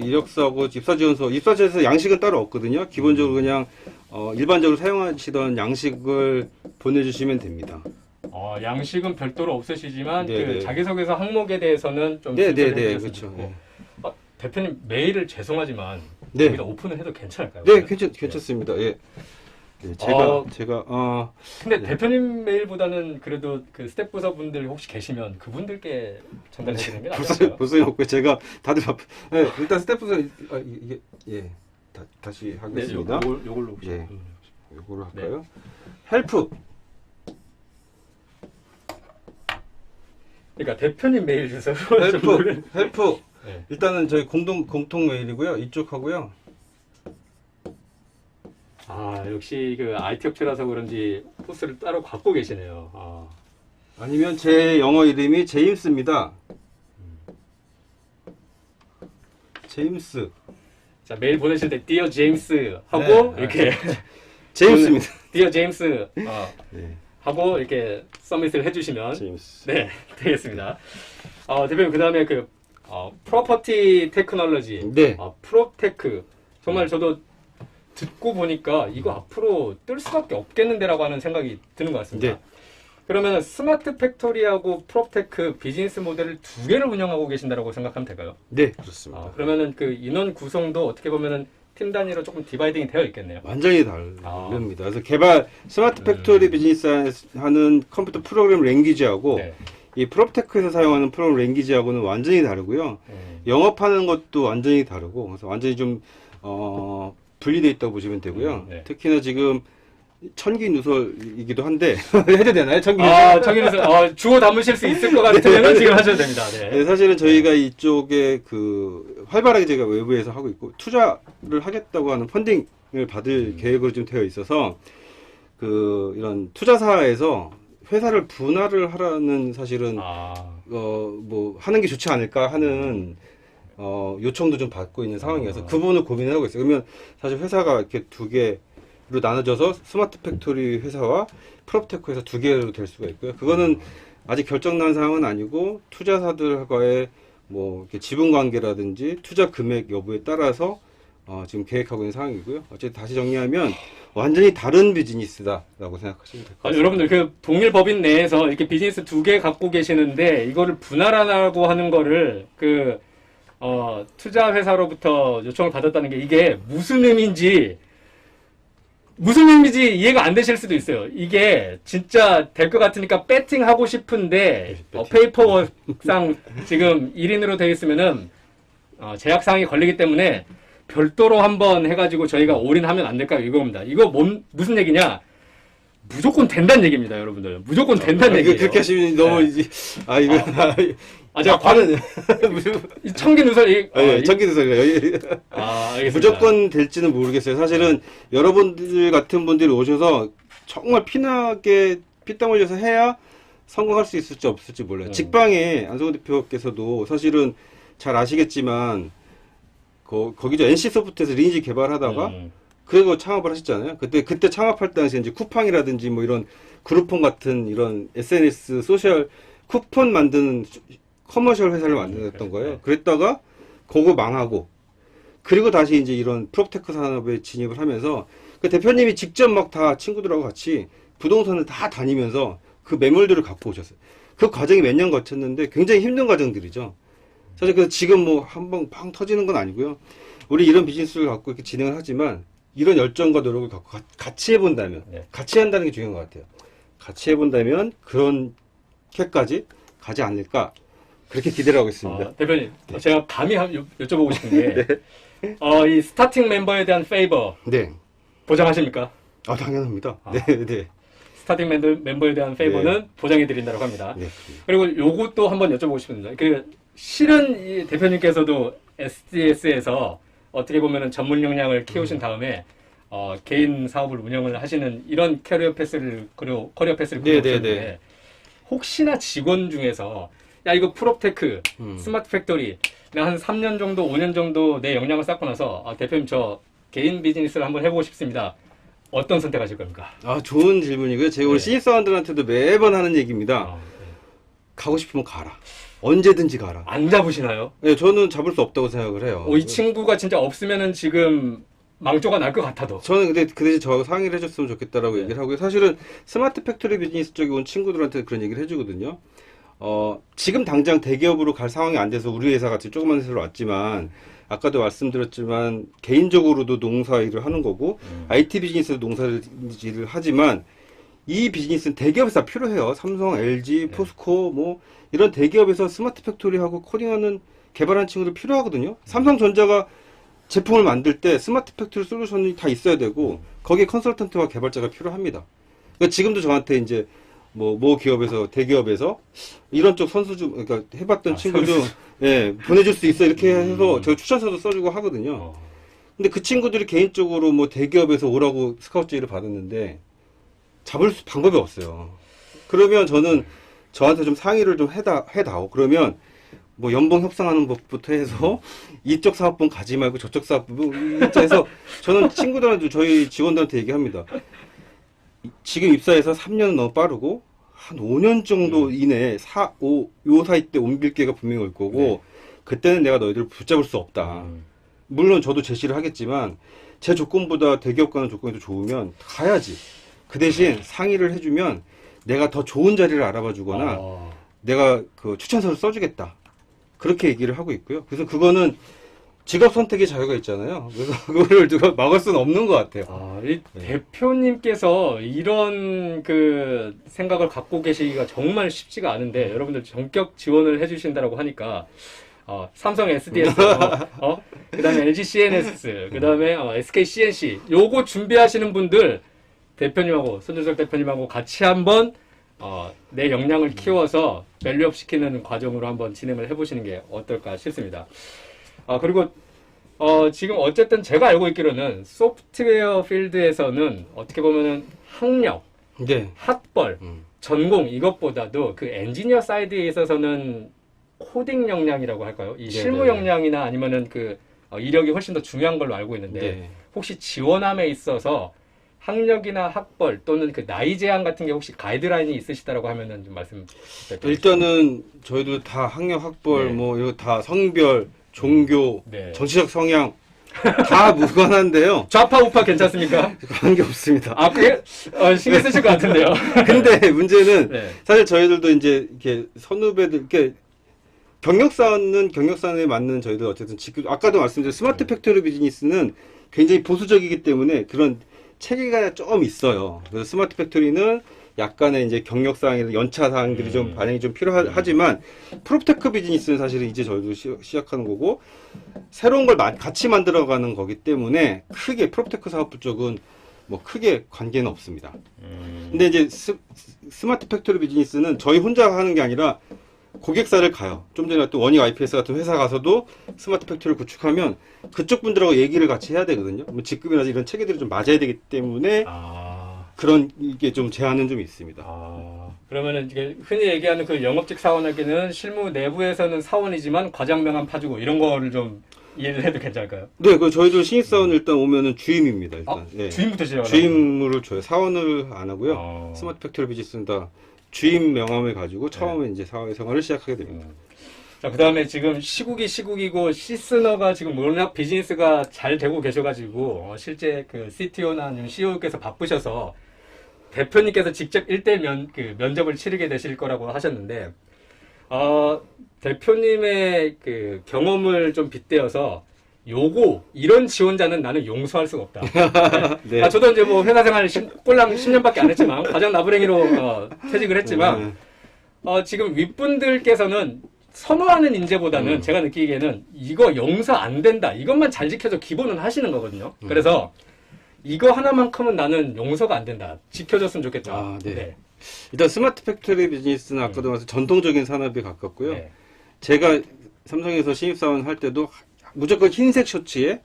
이력서하고 입사지원서 양식은 따로 없거든요. 기본적으로 그냥 일반적으로 사용하시던 양식을 보내주시면 됩니다. 양식은 별도로 없으시지만 네, 네. 자기소개서 항목에 대해서는 좀 네, 그렇죠. 네. 대표님 메일을 죄송하지만 네. 여기다 오픈을 해도 괜찮을까요? 네, 괜찮습니다. 예. 네, 제가 근데 네. 대표님 메일보다는 그래도 스텝 부서분들 혹시 계시면 그분들께 전달해 드리는 게 낫을까요? 보수이 없고 제가 다들 네, 일단 스태프서 이게 예. 다시 하겠습니다. 네, 요걸로 혹시 예. 요거로 할까요? 헬프. 그러니까 대표님 메일 주소로 헬프. 네. 일단은 저희 공통 메일이고요. 이쪽 하고요. 역시 IT 업체라서 그런지 포스를 따로 갖고 계시네요. 아니면 제 영어 이름이 제임스입니다. 제임스. 자, 메일 보내실 때 Dear James 하고 네, 이렇게 제임스입니다. Dear James. 네. 하고 이렇게 서밋을 해주시면 재밌어. 네 되겠습니다. 대표님 그다음에 프로퍼티 테크놀로지, 네. 프롭테크 정말 저도 듣고 보니까 이거 앞으로 뜰 수밖에 없겠는데라고 하는 생각이 드는 것 같습니다. 네. 그러면 스마트 팩토리하고 프롭테크 비즈니스 모델을 두 개를 운영하고 계신다라고 생각하면 될까요? 네, 그렇습니다. 그러면은 그 인원 구성도 어떻게 보면은 팀 단위로 조금 디바이딩이 되어 있겠네요. 완전히 다릅니다. 그래서 스마트 팩토리 비즈니스 하는 컴퓨터 프로그램 랭귀지하고 네. 이 프롭테크에서 사용하는 프로그램 랭귀지하고는 완전히 다르고요. 영업하는 것도 완전히 다르고, 그래서 완전히 좀 분리되어 있다고 보시면 되고요. 네. 특히나 지금 천기 누설이기도 한데 해도 되나요? 천기 누설? 천기 누설 주워 담으실 수 있을 것 같으면 지금 하셔도 됩니다. 네. 네, 사실은 저희가 이쪽에 활발하게 제가 외부에서 하고 있고 투자를 하겠다고 하는 펀딩을 받을 계획으로 좀 되어 있어서 이런 투자사에서 회사를 분할을 하라는 사실은 하는 게 좋지 않을까 하는 요청도 좀 받고 있는 상황이어서 그 부분을 고민을 하고 있어요. 그러면 사실 회사가 이렇게 두 개로 나눠져서 스마트 팩토리 회사와 프롭테크 회사 두 개로 될 수가 있고요. 그거는 아직 결정난 사항은 아니고 투자사들과의 이렇게 지분 관계라든지 투자 금액 여부에 따라서 지금 계획하고 있는 상황이고요. 어쨌든 다시 정리하면 완전히 다른 비즈니스다라고 생각하시면 될 것 같습니다. 여러분들 그 동일 법인 내에서 이렇게 비즈니스 두 개 갖고 계시는데 이거를 분할하라고 하는 거를 투자 회사로부터 요청을 받았다는 게 이게 무슨 의미인지 이해가 안 되실 수도 있어요. 이게 진짜 될 것 같으니까 배팅하고 싶은데 페이퍼워크상 지금 1인으로 되어 있으면은 제약사항이 걸리기 때문에 별도로 한번 해가지고 저희가 올인하면 안 될까요? 이겁니다. 이거 무슨 얘기냐? 무조건 된다는 얘기입니다, 여러분들. 무조건 된다는 얘기예요. 그렇게 하시면 너무 제가 이 청기 누설 청기 누설이요. 알겠습니다. 무조건 될지는 모르겠어요. 사실은 여러분들 같은 분들이 오셔서 정말 피땀 흘려서 해야 성공할 수 있을지 없을지 몰라요. 직방에 안성훈 대표께서도 사실은 잘 아시겠지만 거기죠. NC소프트에서 리니지 개발하다가 그리고 창업을 하셨잖아요. 그때 창업할 당시에 이제 쿠팡이라든지 이런 그룹폰 같은 이런 SNS 소셜 쿠폰 만드는 커머셜 회사를 만들었던 거예요. 그랬다가 그거 망하고 그리고 다시 이제 이런 프롭테크 산업에 진입을 하면서 그 대표님이 직접 다 친구들하고 같이 부동산을 다 다니면서 그 매물들을 갖고 오셨어요. 그 과정이 몇 년 거쳤는데 굉장히 힘든 과정들이죠. 사실 그래서 지금 한번 팡 터지는 건 아니고요. 우리 이런 비즈니스를 갖고 이렇게 진행을 하지만 이런 열정과 노력을 갖고 같이 해본다면, 같이 한다는 게 중요한 것 같아요. 같이 해본다면 그렇게까지 가지 않을까 그렇게 기대를 하고 있습니다. 대표님, 제가 감히 여쭤보고 싶은 게 이 스타팅 멤버에 대한 페이버 보장하십니까? 당연합니다. 네. 스타팅 멤버에 대한 페이버는 보장해 드린다고 합니다. 그리고 요것도 한번 여쭤보고 싶습니다. 실은 이 대표님께서도 SDS에서 어떻게 보면 전문 역량을 키우신 다음에 개인 사업을 운영을 하시는 이런 커리어 패스를 꾸려오셨는데 혹시나 직원 중에서 야 이거 프롭테크 스마트 팩토리 내가 한 3년 정도 5년 정도 내 역량을 쌓고 나서 대표님 저 개인 비즈니스를 한번 해보고 싶습니다. 어떤 선택하실 겁니까? 좋은 질문이고요. 제가 우리 신입사원들한테도 매번 하는 얘기입니다. 가고 싶으면 가라. 언제든지 가라. 안 잡으시나요? 네, 저는 잡을 수 없다고 생각을 해요. 이 친구가 진짜 없으면은 지금 망조가 날 것 같아도. 저는 근데 그 대신 저 상의를 해줬으면 좋겠다라고 얘기를 하고요. 사실은 스마트 팩토리 비즈니스 쪽에 온 친구들한테 그런 얘기를 해주거든요. 지금 당장 대기업으로 갈 상황이 안 돼서 우리 회사 같이 조그만 회사로 왔지만 아까도 말씀드렸지만 개인적으로도 농사 일을 하는 거고 IT 비즈니스도 농사 일을 하지만 이 비즈니스는 대기업에서 다 필요해요. 삼성, LG, 포스코 이런 대기업에서 스마트 팩토리하고 코딩하는 개발하는 친구들 필요하거든요. 삼성전자가 제품을 만들 때 스마트 팩토리 솔루션이 다 있어야 되고 거기에 컨설턴트와 개발자가 필요합니다. 그러니까 지금도 저한테 이제 모 기업에서 대기업에서 이런 쪽 선수 좀 그러니까 해봤던 친구 좀 보내줄 수 있어 이렇게 해서 제가 추천서도 써주고 하거든요. 근데 그 친구들이 개인적으로 대기업에서 오라고 스카우트 제의를 받았는데 잡을 방법이 없어요. 그러면 저는 저한테 좀 상의를 좀 해다오. 그러면 연봉 협상하는 것부터 해서 이쪽 사업분 가지 말고 저쪽 사업분 해서 저는 친구들한테 저희 직원들한테 얘기합니다. 지금 입사해서 3년은 너무 빠르고 한 5년 정도 이내에 요 사이 때 옮길 기회가 분명히 올 거고 네. 그때는 내가 너희들을 붙잡을 수 없다. 물론 저도 제시를 하겠지만 제 조건보다 대기업 가는 조건이 더 좋으면 가야지. 그 대신 상의를 해주면 내가 더 좋은 자리를 알아봐 주거나 내가 그 추천서를 써주겠다. 그렇게 얘기를 하고 있고요. 그래서 그거는 직업 선택의 자유가 있잖아요. 그래서 그거를 누가 막을 수는 없는 것 같아요. 이 대표님께서 이런 그 생각을 갖고 계시기가 정말 쉽지가 않은데 여러분들 전격 지원을 해주신다고 하니까 삼성 SDS, 그다음에 LG CNS, 그다음에 SK CNC 요거 준비하시는 분들 대표님하고 손준석 대표님하고 같이 한번 내 역량을 키워서 밸류업 시키는 과정으로 한번 진행을 해보시는 게 어떨까 싶습니다. 그리고 지금 어쨌든 제가 알고 있기로는 소프트웨어 필드에서는 어떻게 보면은 학력, 네. 학벌, 전공 이것보다도 그 엔지니어 사이드에 있어서는 코딩 역량이라고 할까요? 이 실무 역량이나 아니면은 그 이력이 훨씬 더 중요한 걸로 알고 있는데 네. 혹시 지원함에 있어서 학력이나 학벌 또는 그 나이 제한 같은 게 혹시 가이드라인이 있으시다라고 하면은 좀 말씀 부탁드립니다. 일단은 저희도 다 학력, 학벌, 네. 뭐 이거 다 성별, 종교, 네. 정치적 성향 다 무관한데요. 좌파 우파 괜찮습니까? 관계 없습니다. 그게 신경 쓰실 것 같은데요. 근데 문제는 네. 사실 저희들도 이제 이렇게 선후배들 이렇게 경력사에 맞는 저희들 어쨌든 지금 아까도 말씀드린 스마트 팩토리 비즈니스는 굉장히 보수적이기 때문에 그런 체계가 좀 있어요. 그래서 스마트 팩토리는 약간의 이제 경력사항이나 연차 사항들이 좀 반영이 좀 필요하지만 프로테크 비즈니스는 사실은 이제 저희도 시작하는 거고 새로운 걸 같이 만들어가는 거기 때문에 크게 프로테크 사업부 쪽은 뭐 크게 관계는 없습니다. 근데 이제 스마트 팩토리 비즈니스는 저희 혼자 하는 게 아니라 고객사를 가요. 좀 전에 또 원익 IPS 같은 회사 가서도 스마트 팩토리를 구축하면 그쪽 분들하고 얘기를 같이 해야 되거든요. 뭐 직급이나 이런 체계들이 좀 맞아야 되기 때문에 그런 이게 좀 제한은 좀 있습니다. 그러면은 이게 흔히 얘기하는 그 영업직 사원에게는 실무 내부에서는 사원이지만 과장명함 파주고 이런 거를 좀 이해를 해도 괜찮을까요? 네, 그 저희도 신입사원 일단 오면은 주임입니다. 일단 네. 주임부터 시작하나요? 주임을 줘요. 사원을 안 하고요. 스마트 팩토리 비즈니스는 다 주임 명함을 가지고 처음에 이제 사회생활을 시작하게 됩니다. 자, 그 다음에 지금 시국이고 시스너가 지금 워낙 비즈니스가 잘 되고 계셔가지고 실제 그 CTO나 아니면 CEO께서 바쁘셔서 대표님께서 직접 1대1 면접을 치르게 되실 거라고 하셨는데 대표님의 그 경험을 좀 빗대어서 이런 지원자는 나는 용서할 수가 없다. 네. 네. 저도 이제 뭐 회사 생활 꼴랑 10년밖에 안 했지만 과장 나부랭이로 퇴직을 했지만 지금 윗분들께서는 선호하는 인재보다는 제가 느끼기에는 이거 용서 안 된다. 이것만 잘 지켜줘 기본은 하시는 거거든요. 그래서 이거 하나만큼은 나는 용서가 안 된다. 지켜줬으면 좋겠다. 네. 일단 스마트 팩토리 비즈니스는 아까도 말씀 전통적인 산업에 가깝고요. 네. 제가 삼성에서 신입사원 할 때도 무조건 흰색 셔츠에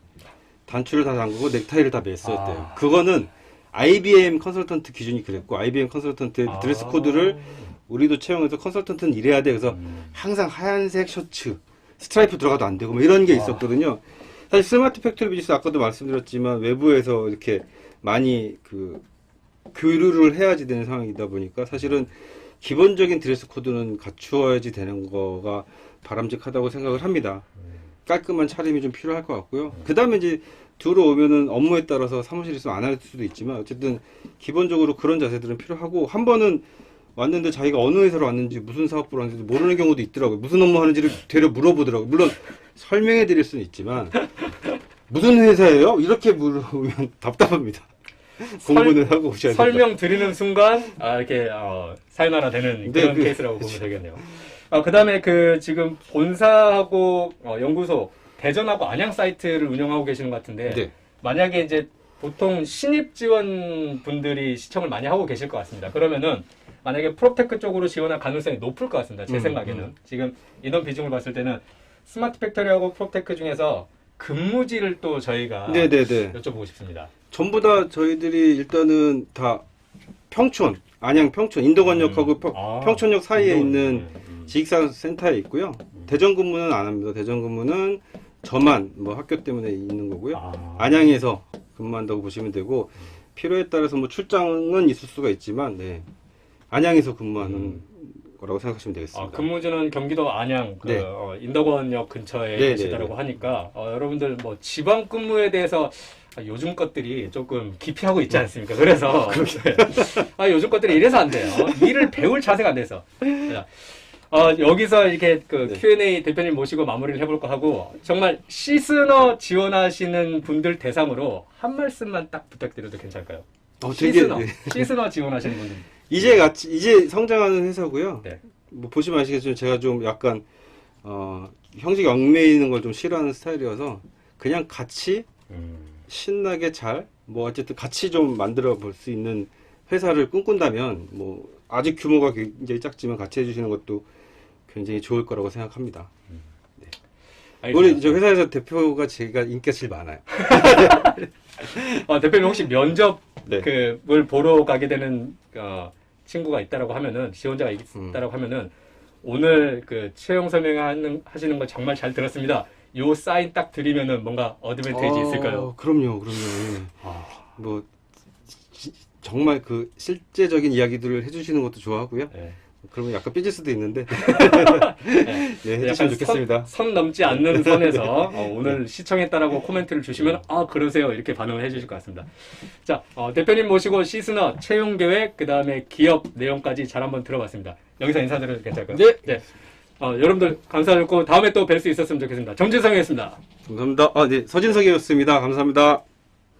단추를 다 잠그고 넥타이를 다 맸었대요. 그거는 IBM 컨설턴트 기준이 그랬고 IBM 컨설턴트의 드레스 코드를 우리도 채용해서 컨설턴트는 이래야 돼. 그래서 항상 하얀색 셔츠, 스트라이프 들어가도 안 되고 뭐 이런 게 있었거든요. 사실 스마트 팩토리 비즈니스 아까도 말씀드렸지만 외부에서 이렇게 많이 그 교류를 해야지 되는 상황이다 보니까 사실은 기본적인 드레스 코드는 갖추어야지 되는 거가 바람직하다고 생각을 합니다. 깔끔한 차림이 좀 필요할 것 같고요. 그 다음에 이제 들어오면은 업무에 따라서 사무실에 있으면 안 할 수도 있지만 어쨌든 기본적으로 그런 자세들은 필요하고 한 번은 왔는데 자기가 어느 회사로 왔는지 무슨 사업부로 왔는지 모르는 경우도 있더라고요. 무슨 업무 하는지를 되려 물어보더라고요. 물론 설명해 드릴 수는 있지만 무슨 회사예요? 이렇게 물어보면 답답합니다. 공부는 하고 오셔야 됩니다. 설명 드리는 순간 이렇게 사요나라 되는 그런 케이스라고 보면 되겠네요. 그 다음에 지금 본사하고 연구소 대전하고 안양 사이트를 운영하고 계시는 것 같은데 네. 만약에 이제 보통 신입 지원 분들이 시청을 많이 하고 계실 것 같습니다. 그러면은 만약에 프로테크 쪽으로 지원할 가능성이 높을 것 같습니다. 제 생각에는 지금 인원 비중을 봤을 때는 스마트 팩토리하고 프로테크 중에서 근무지를 또 저희가 여쭤보고 싶습니다. 전부 다 저희들이 일단은 다 평촌, 안양 평촌, 인도관역하고 평촌역 사이에 있는 지식센터에 있고요. 대전 근무는 안 합니다. 대전 근무는 저만 뭐 학교 때문에 있는 거고요. 안양에서 근무한다고 보시면 되고 필요에 따라서 뭐 출장은 있을 수가 있지만, 네. 안양에서 근무하는 거라고 생각하시면 되겠습니다. 근무지는 경기도 안양 네. 인덕원역 근처에 네, 계시다라고 네, 하니까 여러분들 뭐 지방 근무에 대해서 요즘 것들이 조금 기피하고 있지 않습니까? 그래서 요즘 것들이 이래서 안 돼요. 일을 배울 자세가 안 돼서. 여기서 이렇게 그 네. Q&A 대표님 모시고 마무리를 해볼까 하고 정말 시스너 지원하시는 분들 대상으로 한 말씀만 딱 부탁드려도 괜찮을까요? 되게, 시스너 지원하시는 분들. 이제 성장하는 회사고요. 네. 뭐 보시면 아시겠지만 제가 좀 약간 형식 얽매이는 걸 좀 싫어하는 스타일이어서 그냥 같이 신나게 뭐 어쨌든 같이 좀 만들어 볼 수 있는 회사를 꿈꾼다면 뭐 아직 규모가 굉장히 작지만 같이 해주시는 것도 굉장히 좋을 거라고 생각합니다. 우리 저 회사에서 대표가 제가 인기가 제일 많아요. 대표님 혹시 면접 네. 을 보러 가게 되는 친구가 있다라고 하면은 지원자가 있다라고 하면은 오늘 그 채용 설명하시는 거 정말 잘 들었습니다. 요 사인 딱 드리면은 뭔가 어드밴티지 있을까요? 그럼요. 예. 뭐 정말 그 실제적인 이야기들을 해주시는 것도 좋아하고요. 네. 그러면 약간 삐질 수도 있는데 네, 해주시면 약간 좋겠습니다. 선 넘지 않는 선에서 오늘 시청했다라고 코멘트를 주시면 그러세요 이렇게 반응을 해주실 것 같습니다. 자 대표님 모시고 시스너 채용 계획 그 다음에 기업 내용까지 잘 한번 들어봤습니다. 여기서 인사드려도 괜찮을까요? 네. 여러분들 감사드리고 다음에 또 뵐 수 있었으면 좋겠습니다. 정진성이었습니다. 감사합니다. 네, 서진석이었습니다. 감사합니다.